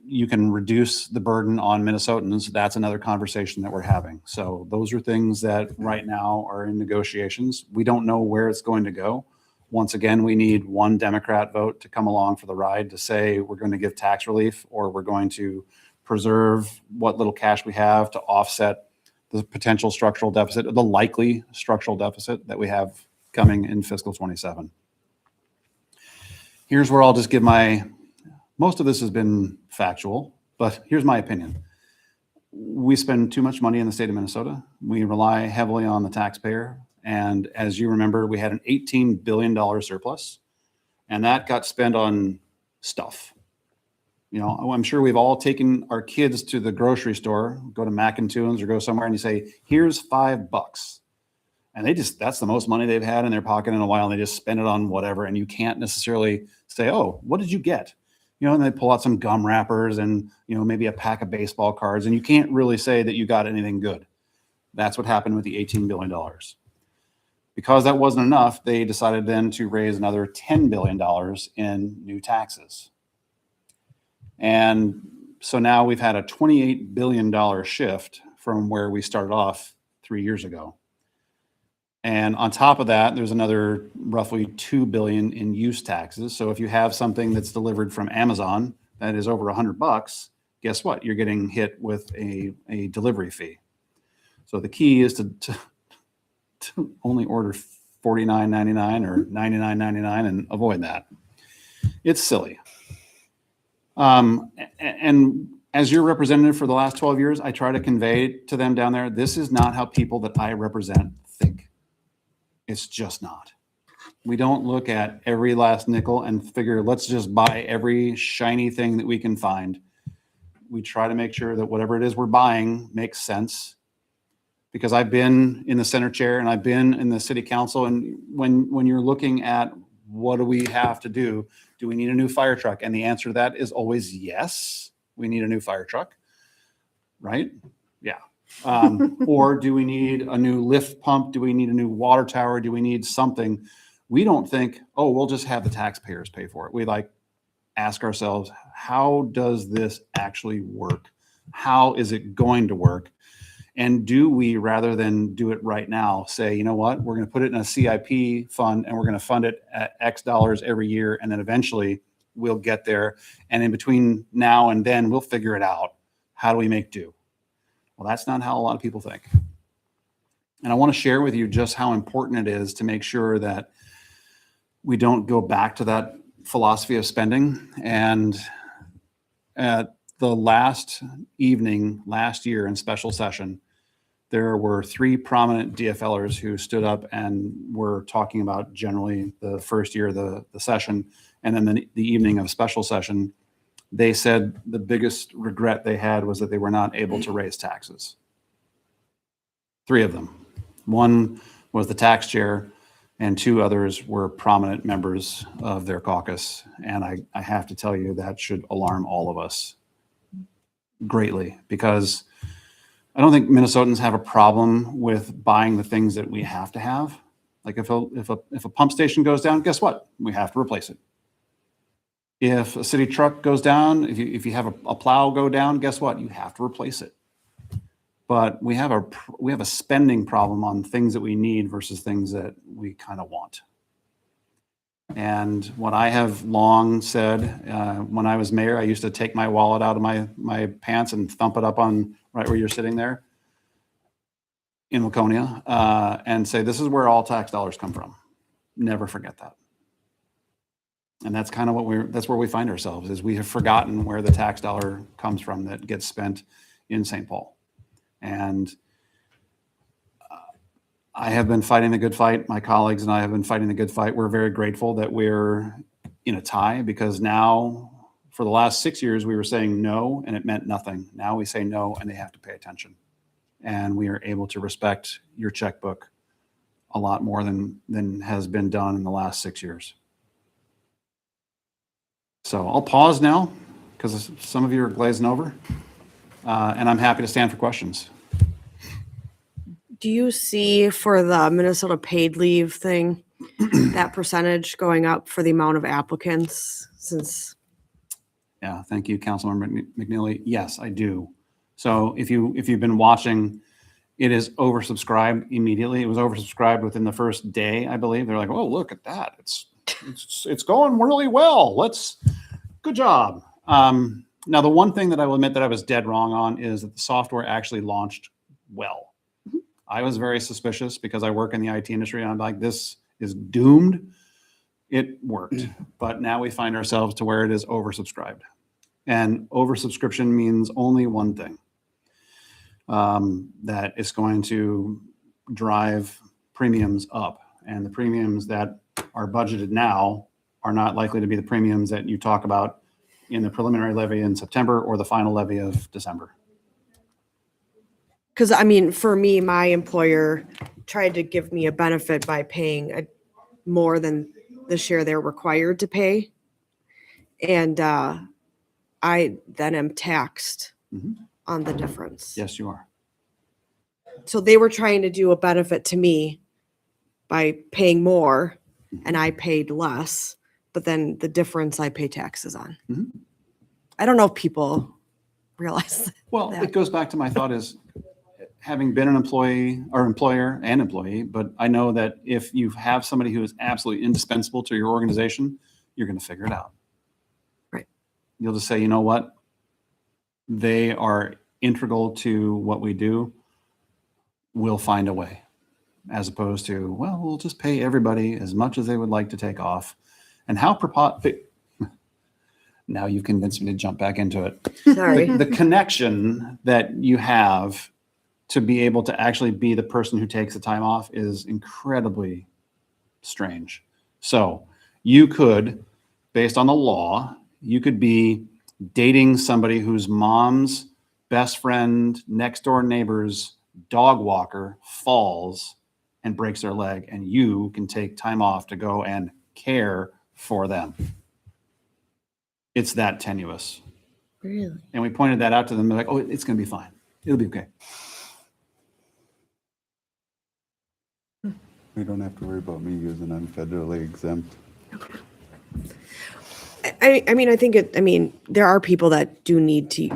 you can reduce the burden on Minnesotans, that's another conversation that we're having. So those are things that right now are in negotiations. We don't know where it's going to go. Once again, we need one Democrat vote to come along for the ride to say we're going to give tax relief, or we're going to preserve what little cash we have to offset the potential structural deficit, the likely structural deficit that we have coming in fiscal 27. Here's where I'll just give most of this has been factual, but here's my opinion. We spend too much money in the state of Minnesota. We rely heavily on the taxpayer. And as you remember, we had an $18 billion surplus, and that got spent on stuff. You know, I'm sure we've all taken our kids to the grocery store, go to Mac and Tunes or go somewhere and you say, here's $5. And that's the most money they've had in their pocket in a while. And they just spend it on whatever. And you can't necessarily say, oh, what did you get? You know, and they pull out some gum wrappers and, you know, maybe a pack of baseball cards. And you can't really say that you got anything good. That's what happened with the $18 billion. Because that wasn't enough, they decided then to raise another $10 billion in new taxes. And so now we've had a $28 billion shift from where we started off 3 years ago. And on top of that, there's another roughly $2 billion in use taxes. So if you have something that's delivered from Amazon that is over $100, guess what? You're getting hit with a delivery fee. So the key is to only order $49.99 or $99.99 and avoid that. It's silly. And as your representative for the last 12 years, I try to convey to them down there, this is not how people that I represent think. It's just not. We don't look at every last nickel and figure, let's just buy every shiny thing that we can find. We try to make sure that whatever it is we're buying makes sense. Because I've been in the center chair and I've been in the city council. And when you're looking at what do we have to do we need a new fire truck? And the answer to that is always yes, we need a new fire truck, right? Yeah. Or do we need a new lift pump? Do we need a new water tower? Do we need something? We don't think, oh, we'll just have the taxpayers pay for it. We ask ourselves, how does this actually work? How is it going to work? And do we, rather than do it right now, say, you know what, we're going to put it in a CIP fund and we're going to fund it at X dollars every year. And then eventually we'll get there. And in between now and then, we'll figure it out. How do we make do? Well, that's not how a lot of people think. And I want to share with you just how important it is to make sure that we don't go back to that philosophy of spending. And at the last evening, last year in special session, there were 3 prominent DFLers who stood up and were talking about generally the first year of the session, and then the evening of special session. They said the biggest regret they had was that they were not able to raise taxes. 3 of them. One was the tax chair, and 2 others were prominent members of their caucus. And I have to tell you, that should alarm all of us greatly, because I don't think Minnesotans have a problem with buying the things that we have to have. Like if a pump station goes down, guess what? We have to replace it. If a city truck goes down, if you have a plow go down, guess what? You have to replace it. But we have a spending problem on things that we need versus things that we kind of want. And what I have long said, when I was mayor, I used to take my wallet out of my pants and thump it up on right where you're sitting there in Laconia, and say, this is where all tax dollars come from. Never forget that. And that's kind of that's where we find ourselves, is we have forgotten where the tax dollar comes from that gets spent in St. Paul. And I have been fighting the good fight. My colleagues and I have been fighting the good fight. We're very grateful that we're in a tie, because now for the last 6 years, we were saying no and it meant nothing. Now we say no and they have to pay attention. And we are able to respect your checkbook a lot more than has been done in the last 6 years. So I'll pause now because some of you are glazing over, and I'm happy to stand for questions. Do you see for the Minnesota paid leave thing, that percentage going up for the amount of applicants since? Yeah, thank you, Councilmember McNeely. Yes, I do. So if you've been watching, it is oversubscribed immediately. It was oversubscribed within the first day, I believe. They're like, oh, look at that. It's going really well. Good job. Now, the one thing that I will admit that I was dead wrong on is that the software actually launched well. I was very suspicious because I work in the IT industry, and I'm like, this is doomed. It worked, but now we find ourselves to where it is oversubscribed. And oversubscription means only one thing, that it's going to drive premiums up. And the premiums that are budgeted now are not likely to be the premiums that you talk about in the preliminary levy in September or the final levy of December. Because I mean, for me, my employer tried to give me a benefit by paying more than the share they're required to pay. And I then am taxed on the difference. Yes, you are. So they were trying to do a benefit to me by paying more and I paid less, but then the difference I pay taxes on. I don't know if people realize that. Well, it goes back to my thought is, having been an employee or employer and employee, but I know that if you have somebody who is absolutely indispensable to your organization, you're going to figure it out. Right. You'll just say, you know what? They are integral to what we do. We'll find a way, as opposed to, well, we'll just pay everybody as much as they would like to take off. And how now you've convinced me to jump back into it. Sorry. The connection that you have to be able to actually be the person who takes the time off is incredibly strange. So you could, based on the law, you could be dating somebody whose mom's best friend, next door neighbor's dog walker falls and breaks their leg, and you can take time off to go and care for them. It's that tenuous. Really? And we pointed that out to them. They're like, oh, it's going to be fine. It'll be okay. We don't have to worry about me using unfederally exempt. I mean, there are people that do need to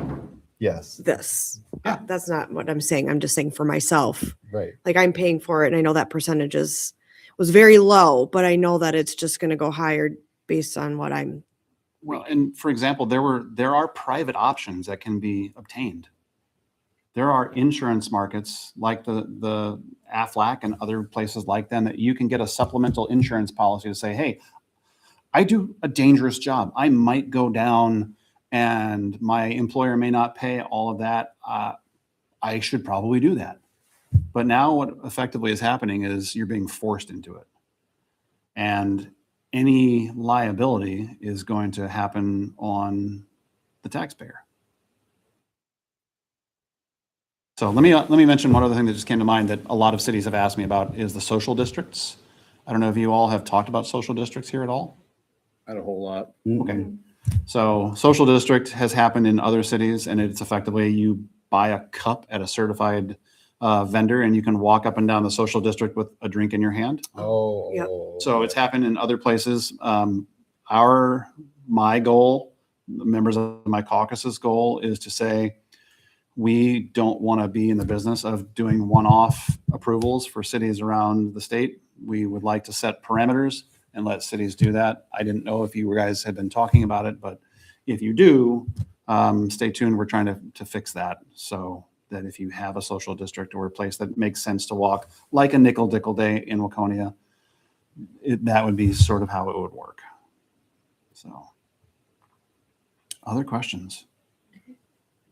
Yes. this. Yeah. That's not what I'm saying. I'm just saying for myself. Right. Like I'm paying for it and I know that percentage was very low, but I know that it's just going to go higher based on what I'm. Well, and for example, there are private options that can be obtained. There are insurance markets like the Aflac and other places like them that you can get a supplemental insurance policy to say, hey, I do a dangerous job. I might go down and my employer may not pay all of that. I should probably do that. But now what effectively is happening is you're being forced into it. And any liability is going to happen on the taxpayer. So let me mention one other thing that just came to mind that a lot of cities have asked me about is the social districts. I don't know if you all have talked about social districts here at all. Not a whole lot. Okay. So social district has happened in other cities, and it's effectively you buy a cup at a certified vendor and you can walk up and down the social district with a drink in your hand. Yep. So it's happened in other places. My goal, members of my caucus's goal is to say, we don't want to be in the business of doing one-off approvals for cities around the state. We would like to set parameters and let cities do that. I didn't know if you guys had been talking about it, but if you do, stay tuned. We're trying to fix that so that if you have a social district or a place that makes sense to walk, like a Nickel Dickle Day in Waconia, that would be sort of how it would work. So, other questions?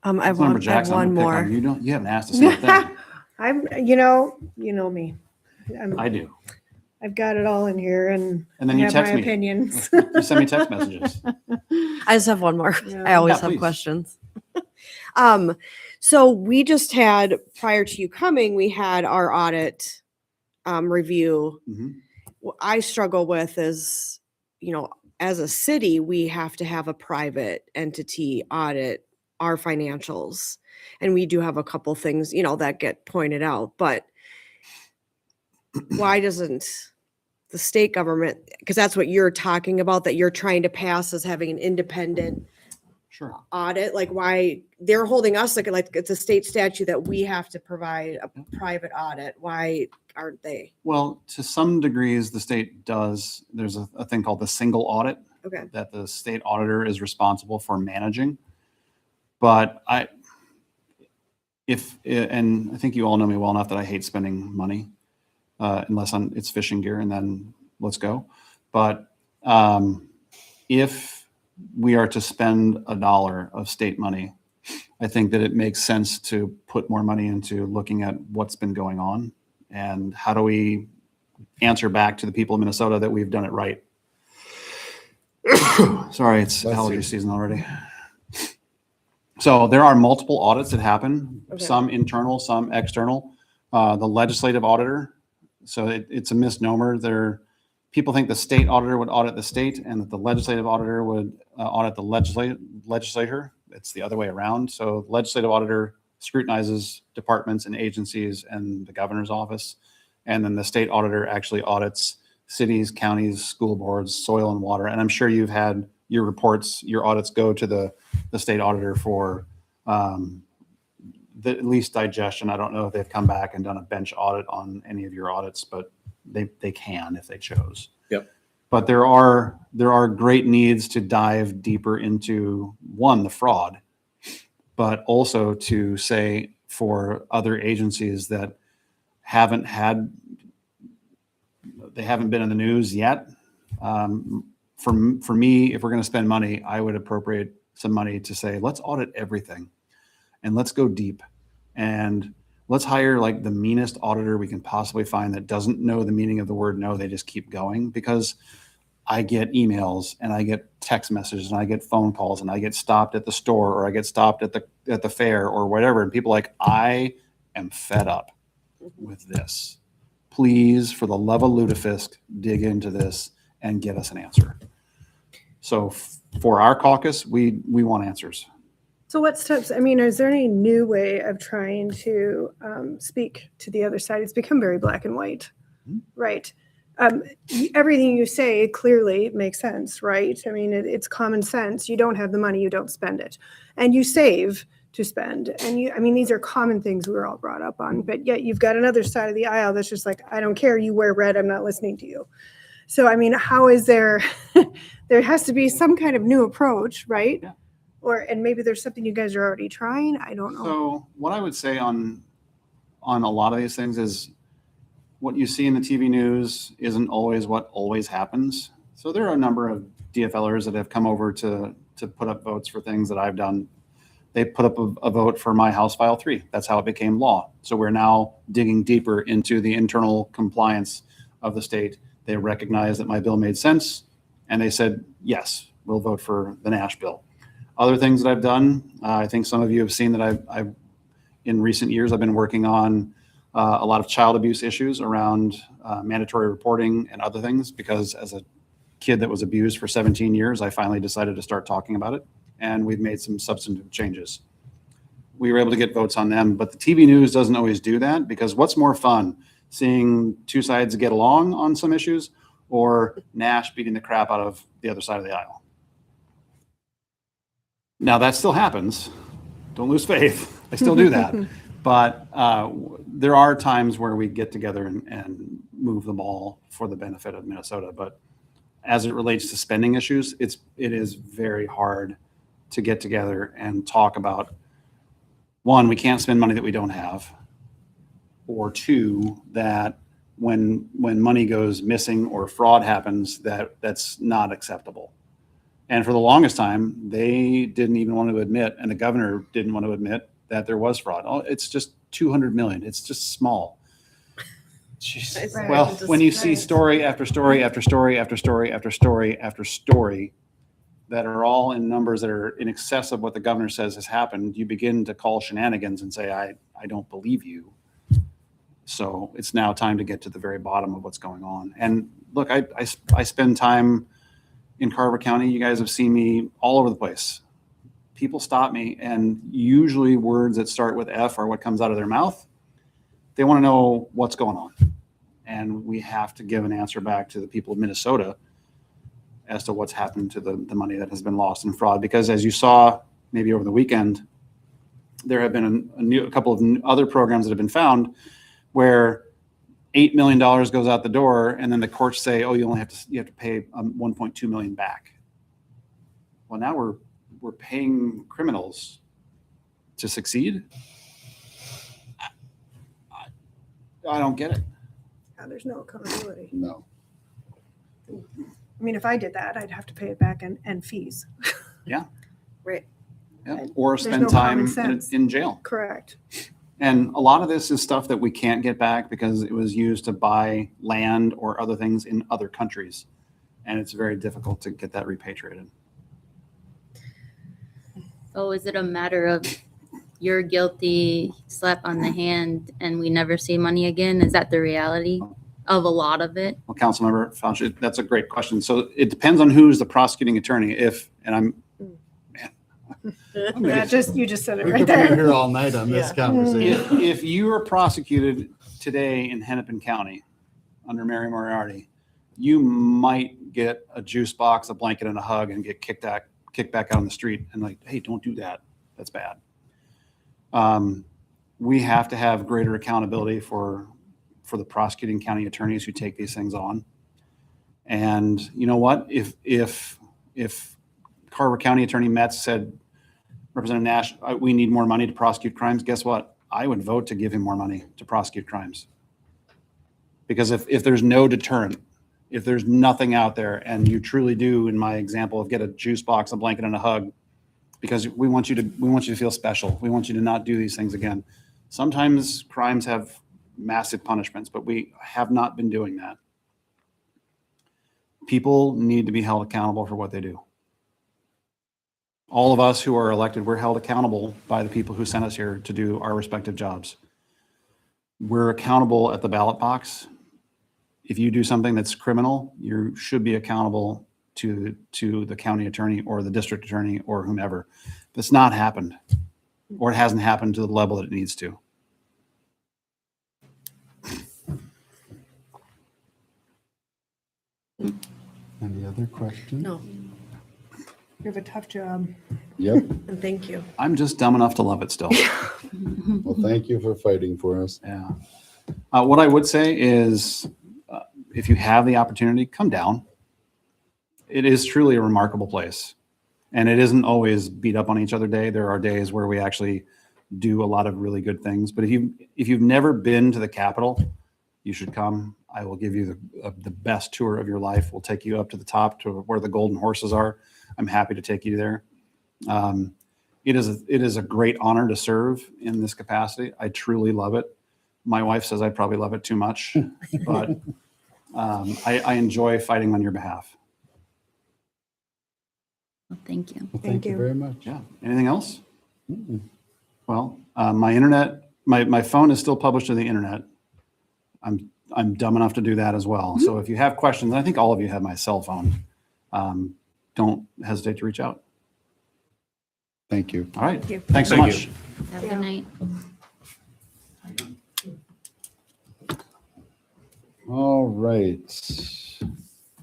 I have Councilmember one Jackson, I'm gonna pick on more. You haven't asked a single thing. I'm, you know me. I do. I've got it all in here and And then I you have text my me. opinions. You send me text messages. I just have one more. Yeah. I always Yeah, have please. questions. So we just had, prior to you coming, we had our audit review. Mhm. What I struggle with is, as a city, we have to have a private entity audit our financials. And we do have a couple things, that get pointed out, but why doesn't the state government, because that's what you're talking about, that you're trying to pass as having an independent Sure. audit, like why they're holding us like it's a state statute that we have to provide a private audit. Why aren't they? Well, to some degrees, the state does. There's a thing called the single audit Okay. that the state auditor is responsible for managing. But and I think you all know me well enough that I hate spending money unless it's fishing gear, and then let's go. But if we are to spend $1 of state money, I think that it makes sense to put more money into looking at what's been going on and how do we answer back to the people of Minnesota that we've done it right. Sorry, it's Bless allergy you. season already. So there are multiple audits that happen, Okay. some internal, some external. The legislative auditor, so it's a misnomer. People think the state auditor would audit the state and that the legislative auditor would audit the legislature. It's the other way around. So the legislative auditor scrutinizes departments and agencies and the governor's office. And then the state auditor actually audits cities, counties, school boards, soil and water. And I'm sure you've had your reports, your audits go to the state auditor for at least digestion. I don't know if they've come back and done a bench audit on any of your audits, but they can if they chose. Yep. But there are great needs to dive deeper into, one, the fraud, but also to say for other agencies that haven't been in the news yet. For me, if we're going to spend money, I would appropriate some money to say, let's audit everything and let's go deep and let's hire like the meanest auditor we can possibly find that doesn't know the meaning of the word no. They just keep going, because I get emails and I get text messages and I get phone calls and I get stopped at the store or I get stopped at the fair or whatever. And people are like, I am fed up with this. Please, for the love of lutefisk, dig into this and get us an answer. So for our caucus, we want answers. So what steps, is there any new way of trying to speak to the other side? It's become very black and white, right? Everything you say clearly makes sense, right? It's common sense. You don't have the money, you don't spend it. And you save to spend. And these are common things we were all brought up on, but yet you've got another side of the aisle that's just like, I don't care, you wear red, I'm not listening to you. So, how is there, there has to be some kind of new approach, right? Yeah. And maybe there's something you guys are already trying. I don't know. So what I would say on a lot of these things is what you see in the TV news isn't always what always happens. So there are a number of DFLers that have come over to put up votes for things that I've done. they put up a vote for my House File 3. That's how it became law. So we're now digging deeper into the internal compliance of the state. They recognized that my bill made sense, and they said, yes, we'll vote for the Nash bill. Other things that I've done, I think some of you have seen that I've in recent years, I've been working on a lot of child abuse issues around mandatory reporting and other things, because as a kid that was abused for 17 years, I finally decided to start talking about it, and we've made some substantive changes. We were able to get votes on them, but the TV news doesn't always do that, because what's more fun, seeing two sides get along on some issues or Nash beating the crap out of the other side of the aisle? Now that still happens. Don't lose faith. I still do that. But there are times where we get together and move the ball for the benefit of Minnesota. But as it relates to spending issues, it is very hard to get together and talk about, one, we can't spend money that we don't have, or two, that when money goes missing or fraud happens, that's not acceptable. And for the longest time, they didn't even want to admit, and the governor didn't want to admit, that there was fraud. Oh, it's just 200 million. It's just small. Jeez. Right. Well, when you see Right. story after story after story after story after story after story that are all in numbers that are in excess of what the governor says has happened, you begin to call shenanigans and say, I don't believe you. So it's now time to get to the very bottom of what's going on. And look, I spend time in Carver County. You guys have seen me all over the place. People stop me, and usually words that start with F are what comes out of their mouth. They want to know what's going on. And we have to give an answer back to the people of Minnesota as to what's happened to the money that has been lost in fraud. Because as you saw maybe over the weekend, there have been a couple of other programs that have been found where $8 million goes out the door, and then the courts say, oh, you have to pay 1.2 million back. Well, now we're paying criminals to succeed. I don't get it. Yeah, there's no accountability. No. I mean, if I did that, I'd have to pay it back and fees. Right. Yeah. Or There's spend no time common sense. in jail. Correct. And a lot of this is stuff that we can't get back because it was used to buy land or other things in other countries. And it's very difficult to get that repatriated. So is it a matter of you're guilty, slap on the hand, and we never see money again? Is that the reality of a lot of it? Well, Councilmember Fauci, that's a great question. So it depends on who's the prosecuting attorney. Yeah, you just said it We right could be there. here all night on this conversation. If you are prosecuted today in Hennepin County under Mary Moriarty, you might get a juice box, a blanket, and a hug, and get kicked back out on the street and like, hey, don't do that. That's bad. We have to have greater accountability for the prosecuting county attorneys who take these things on. And you know what? If Carver County Attorney Metz said, Representative Nash, we need more money to prosecute crimes, guess what? I would vote to give him more money to prosecute crimes. Because if there's no deterrent, if there's nothing out there, and you truly do, in my example of get a juice box, a blanket, and a hug, because we want you to feel special. We want you to not do these things again. Sometimes crimes have massive punishments, but we have not been doing that. People need to be held accountable for what they do. All of us who are elected, we're held accountable by the people who sent us here to do our respective jobs. We're accountable at the ballot box. If you do something that's criminal, you should be accountable to the county attorney or the district attorney or whomever. That's not happened, or it hasn't happened to the level that it needs to. Any other questions? No, You have a tough job, Yep. and thank you. I'm just dumb enough to love it still. Well, thank you for fighting for us. Yeah. What I would say is, if you have the opportunity, come down. It is truly a remarkable place. And it isn't always beat up on each other day. There are days where we actually do a lot of really good things. But if you've never been to the Capitol, you should come. I will give you the best tour of your life. We'll take you up to the top to where the golden horses are. I'm happy to take you there. it is a great honor to serve in this capacity. I truly love it. My wife says I probably love it too much, but I enjoy fighting on your behalf. Well, thank you. Well, Thank thank you you. very much. Yeah. Anything else? Mm-mm. Well, my internet, my phone is still published to the internet. I'm dumb enough to do that as well. So if you have questions, I think all of you have my cell phone. Don't hesitate to reach out. Thank you. All right. Thank you. Thanks so Thank much. Have a Yeah. good night. All right.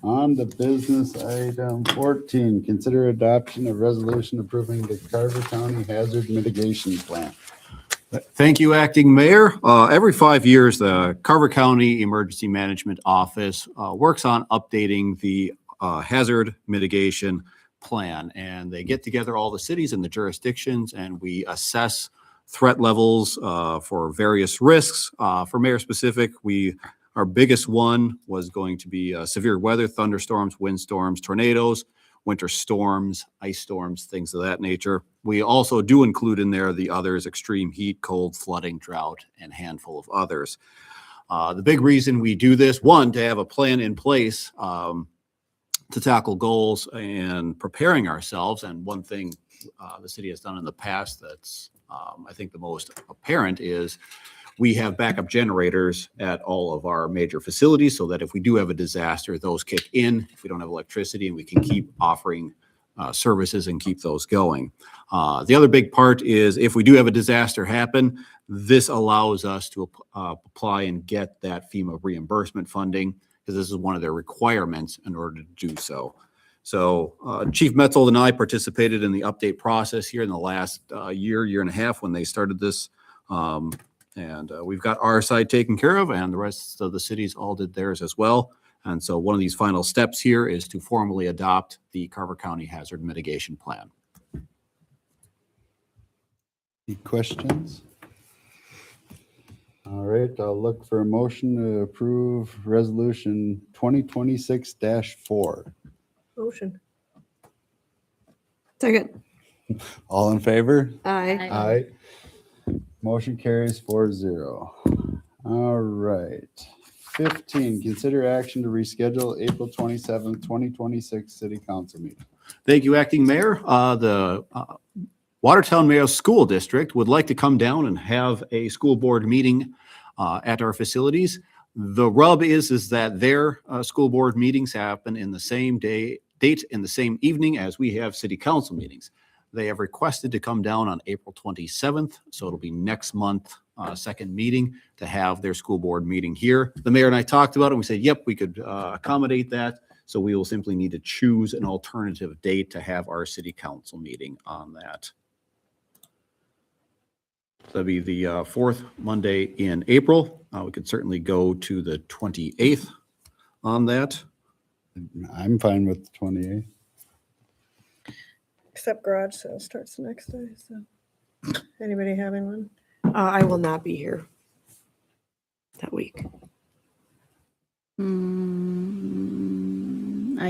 On to business item 14, consider adoption of resolution approving the Carver County Hazard Mitigation Plan. Thank you, Acting Mayor. Every 5 years, the Carver County Emergency Management Office works on updating the hazard mitigation plan. And they get together all the cities and the jurisdictions, and we assess threat levels for various risks. For Mayor specific, our biggest one was going to be severe weather, thunderstorms, windstorms, tornadoes, winter storms, ice storms, things of that nature. We also do include in there the others: extreme heat, cold, flooding, drought, and a handful of others. The big reason we do this, one, to have a plan in place to tackle goals and preparing ourselves. And one thing the city has done in the past that's I think the most apparent is we have backup generators at all of our major facilities so that if we do have a disaster, those kick in if we don't have electricity, and we can keep offering services and keep those going. The other big part is if we do have a disaster happen, this allows us to apply and get that FEMA reimbursement funding, because this is one of their requirements in order to do so. So Chief Metzold and I participated in the update process here in the last year and a half when they started this. And we've got our side taken care of, and the rest of the cities all did theirs as well. And so one of these final steps here is to formally adopt the Carver County Hazard Mitigation Plan. Any questions? All right, I'll look for a motion to approve resolution 2026-4. Motion. Second. All in favor? Aye. Aye. Motion carries 4-0. All right. 15, consider action to reschedule April 27th, 2026 city council meeting. Thank you, Acting Mayor. The Watertown Mayo School District would like to come down and have a school board meeting at our facilities. The rub is that their school board meetings happen in the same date in the same evening as we have city council meetings. They have requested to come down on April 27th, so it'll be next month, second meeting, to have their school board meeting here. The mayor and I talked about it, and we said, yep, we could accommodate that. So we will simply need to choose an alternative date to have our city council meeting on that. So that'd be the fourth Monday in April. We could certainly go to the 28th on that. I'm fine with the 28th. Except garage sale starts the next day, so. Anybody having one? I will not be here that week. I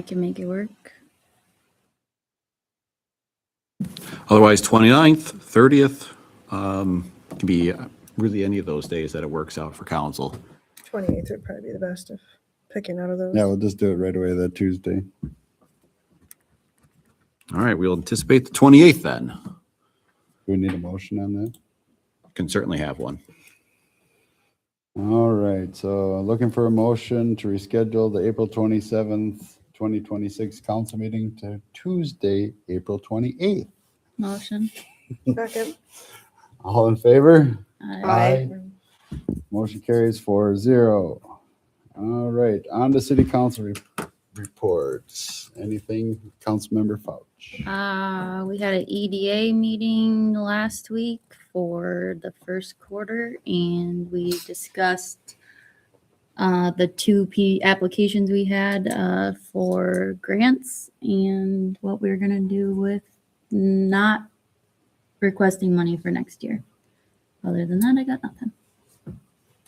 can make it work. Otherwise, 29th, 30th, can be really any of those days that it works out for council. 28th would probably be the best of picking out of those. Yeah, we'll just do it right away that Tuesday. All right, we'll anticipate the 28th then. Do we need a motion on that? Can certainly have one. All right, so looking for a motion to reschedule the April 27th, 2026 council meeting to Tuesday, April 28th. Motion. Second. All in favor? Aye. Motion carries 4-0. All right, on to city council reports. Anything, Councilmember Fauch? We had an EDA meeting last week for the first quarter, and we discussed the two applications we had for grants and what we're gonna do with not requesting money for next year. Other than that, I got nothing.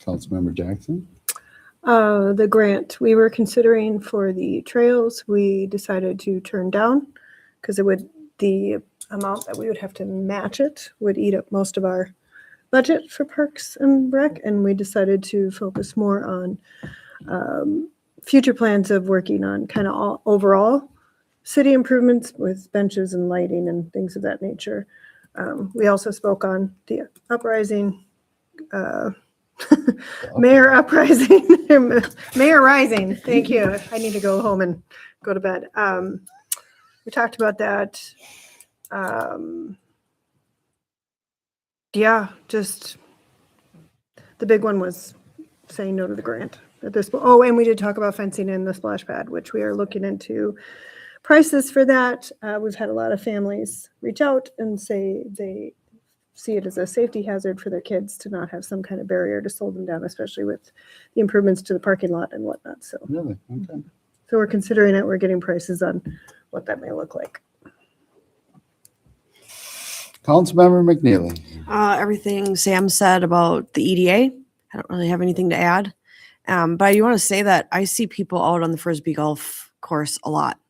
Councilmember Jackson? The grant we were considering for the trails, we decided to turn down because the amount that we would have to match it would eat up most of our budget for Parks and Rec, and we decided to focus more on future plans of working on kind of all overall city improvements with benches and lighting and things of that nature. We also spoke on the uprising, mayor uprising, mayor rising. Thank you. I need to go home and go to bed. We talked about that. Yeah, just the big one was saying no to the grant at this point. Oh, and we did talk about fencing in the splash pad, which we are looking into prices for that. We've had a lot of families reach out and say they see it as a safety hazard for their kids to not have some kind of barrier to slow them down, especially with the improvements to the parking lot and whatnot. So, Really? Okay. so we're considering it. We're getting prices on what that may look like. Councilmember McNeely. Everything Sam said about the EDA, I don't really have anything to add. But I do want to say that I see people out on the Frisbee golf course a lot.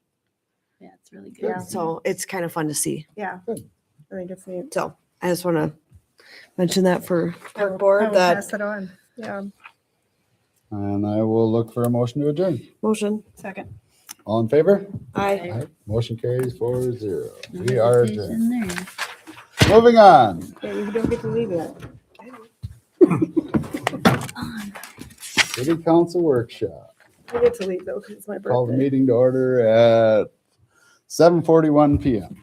Yeah, it's really good. Yeah. So it's kind of fun to see. Yeah, I think it's neat. So I just want to mention that for I will park board, that pass it on. Yeah. And I will look for a motion to adjourn. motion. Second. All in favor? Aye. Aye. Motion carries 4-0. We are Notification adjourned. there. Moving on. Yeah, you don't get to leave yet. City Council Workshop. I get to leave though, because it's my Call the birthday. meeting to order at 7:41 PM.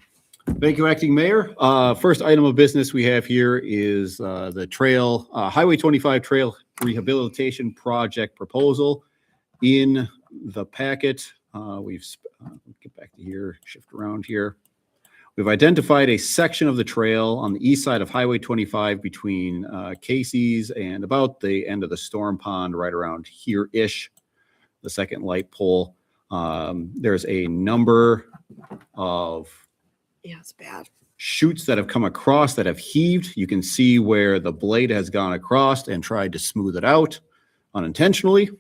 Thank you, Acting Mayor. First item of business we have here is the trail, Highway 25 Trail Rehabilitation Project proposal. In the packet, get back to here, shift around here. We've identified a section of the trail on the east side of Highway 25 between Casey's and about the end of the storm pond, right around here-ish, the second light pole. There's a number of Yeah, it's bad. chutes that have come across that have heaved. You can see where the blade has gone across and tried to smooth it out unintentionally,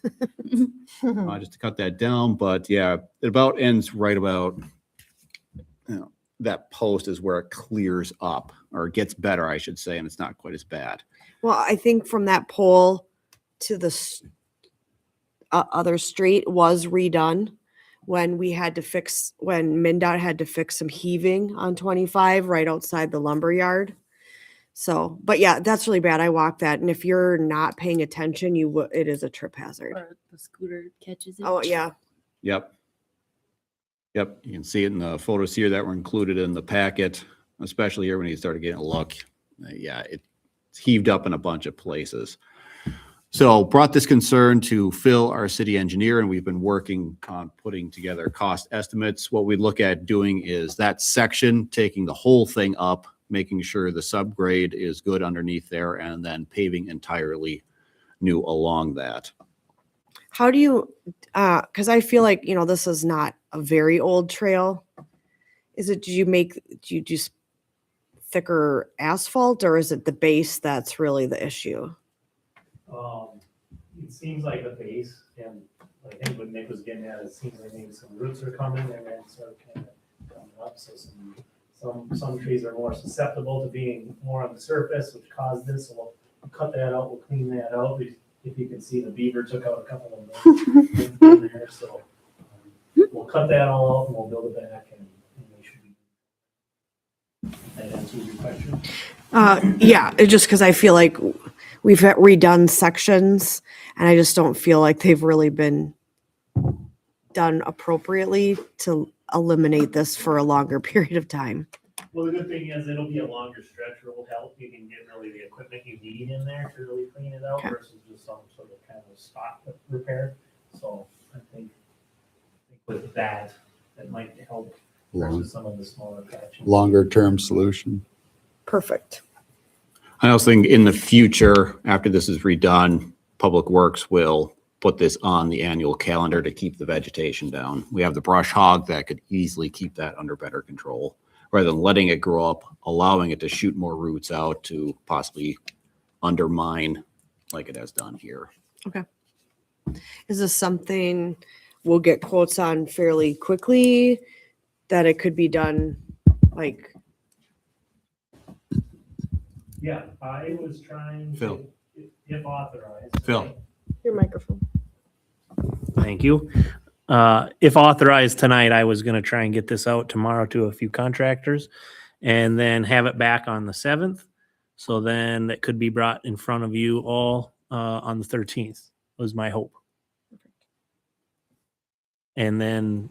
just to cut that down. But yeah, it about ends right about, that post is where it clears up, or it gets better, I should say, and it's not quite as bad. Well, I think from that pole to the other street was redone when we had to fix, when MnDOT had to fix some heaving on 25 right outside the lumber yard. So, but yeah, that's really bad. I walked that, and if you're not paying attention, it is a trip hazard. Or the scooter catches it. Oh, yeah. Yep. Yep, you can see it in the photos here that were included in the packet, especially here when you started getting a look. Yeah, it's heaved up in a bunch of places. So brought this concern to Phil, our city engineer, and we've been working on putting together cost estimates. What we look at doing is that section, taking the whole thing up, making sure the subgrade is good underneath there, and then paving entirely new along that. How do you, because I feel like, this is not a very old trail. Do you just thicker asphalt, or is it the base that's really the issue? It seems like the base, and I think what Nick was getting at, it seems like maybe some roots are coming and then sort of kind of coming up. So some trees are more susceptible to being more on the surface, which caused this. So we'll cut that out, we'll clean that out. If you can see, the beaver took out a couple of them in there. So we'll cut that all out and we'll build it back, and we should be. That answers your question? Yeah, just because I feel like we've redone sections, and I just don't feel like they've really been done appropriately to eliminate this for a longer period of time. Well, the good thing is it'll be a longer stretch, or it'll help. You can get really the equipment you need in there to really clean it out Okay. versus just some sort of kind of spot repair. So I think with that might help versus some of the smaller patches. Longer term solution. Perfect. I also think in the future, after this is redone, Public Works will put this on the annual calendar to keep the vegetation down. We have the brush hog that could easily keep that under better control, rather than letting it grow up, allowing it to shoot more roots out to possibly undermine like it has done here. Is this something we'll get quotes on fairly quickly, that it could be done Like, Yeah, I was trying. Phil. If authorized. Phil. your microphone. Thank you. If authorized tonight, I was going to try and get this out tomorrow to a few contractors and then have it back on the 7th. So then it could be brought in front of you all on the 13th was my hope. And then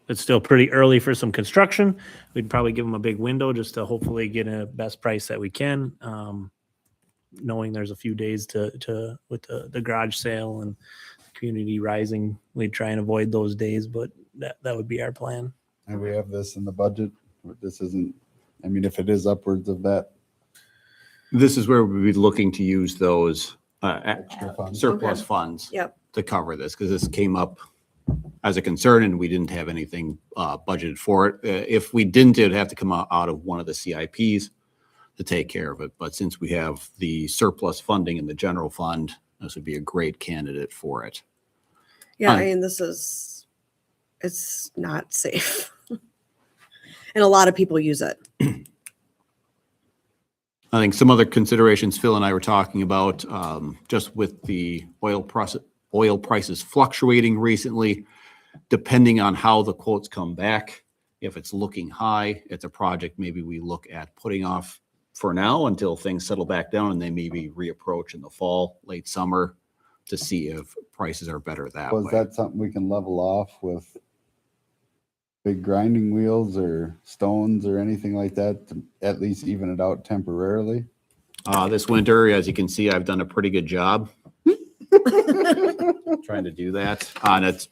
it's still pretty early for some construction. We'd probably give them a big window just to hopefully get a best price that we can. Knowing there's a few days to with the garage sale and community rising, we'd try and avoid those days, but that would be our plan. And we have this in the budget. This isn't, I mean, if it is upwards of that This is where we'd be looking to use those extra funds. surplus Okay. funds Yep. to cover this, because this came up as a concern and we didn't have anything budgeted for it. If we didn't, it'd have to come out of one of the CIPs to take care of it. But since we have the surplus funding in the general fund, this would be a great candidate for it. Yeah, Fine. I mean, it's not safe. And a lot of people use it. I think some other considerations Phil and I were talking about, just with the oil prices fluctuating recently, depending on how the quotes come back. If it's looking high, it's a project maybe we look at putting off for now until things settle back down, and they maybe reapproach in the fall, late summer, to see if prices are better that Was way. that something we can level off with big grinding wheels or stones or anything like that to at least even it out temporarily? This winter, as you can see, I've done a pretty good job trying to do that. And it's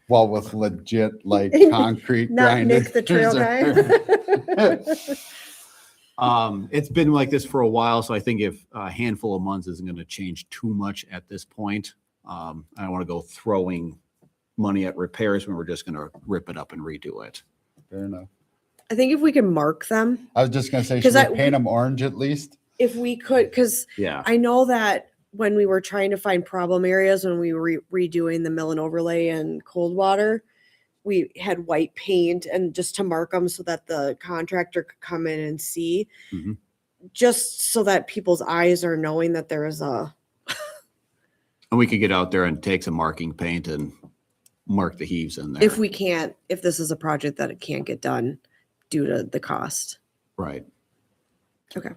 Well, with legit like concrete Not grinding. Nick the trail guy. It's been like this for a while, so I think if a handful of months isn't going to change too much at this point, I don't want to go throwing money at repairs when we're just going to rip it up and redo it. Fair enough. I think if we can mark them, I was just gonna say, 'Cause should we I- paint them orange at least? if we could, because Yeah. I know that when we were trying to find problem areas, when we were redoing the mill and overlay and Coldwater, we had white paint and just to mark them so that the contractor could come in and see, Mhm. just so that people's eyes are knowing that there is a, And we could get out there and take some marking paint and mark the heaves in there. if we can't, if this is a project that it can't get done due to the cost. Right. Okay.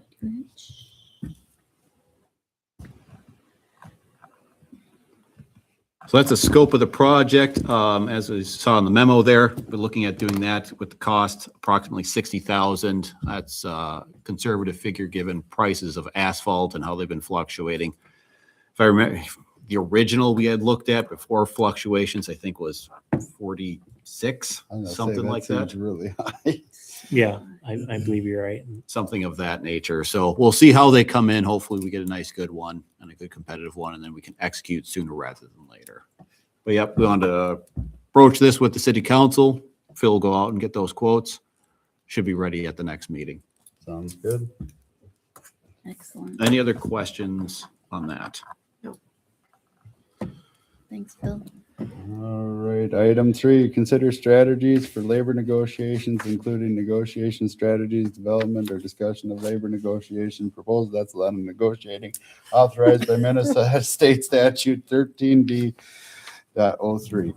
So that's the scope of the project. As we saw in the memo there, we're looking at doing that with the cost approximately 60,000. That's a conservative figure given prices of asphalt and how they've been fluctuating. If I remember, the original we had looked at before fluctuations, I think was 46, I was gonna say, something like that. seems really high. Yeah, I believe you're right. Something of that nature. So we'll see how they come in. Hopefully we get a nice, good one and a good competitive one, and then we can execute sooner rather than later. But yep, we want to broach this with the city council. Phil will go out and get those quotes. Should be ready at the next meeting. Sounds good. Excellent. Any other questions on that? Thanks, Phil. All right, item 3, consider strategies for labor negotiations, including negotiation strategies, development or discussion of labor negotiation proposal. That's a lot of negotiating authorized by Minnesota State Statute 13D.03.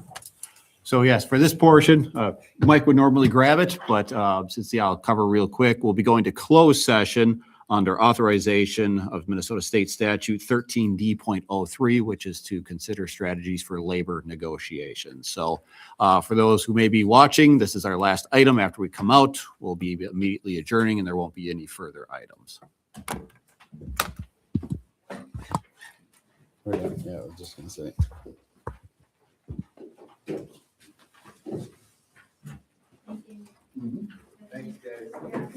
So yes, for this portion, Mike would normally grab it, but since I'll cover real quick, we'll be going to closed session under authorization of Minnesota State Statute 13D.03, which is to consider strategies for labor negotiations. So for those who may be watching, this is our last item. After we come out, we'll be immediately adjourning and there won't be any further items. Yeah, I was just gonna say. Thanks, guys.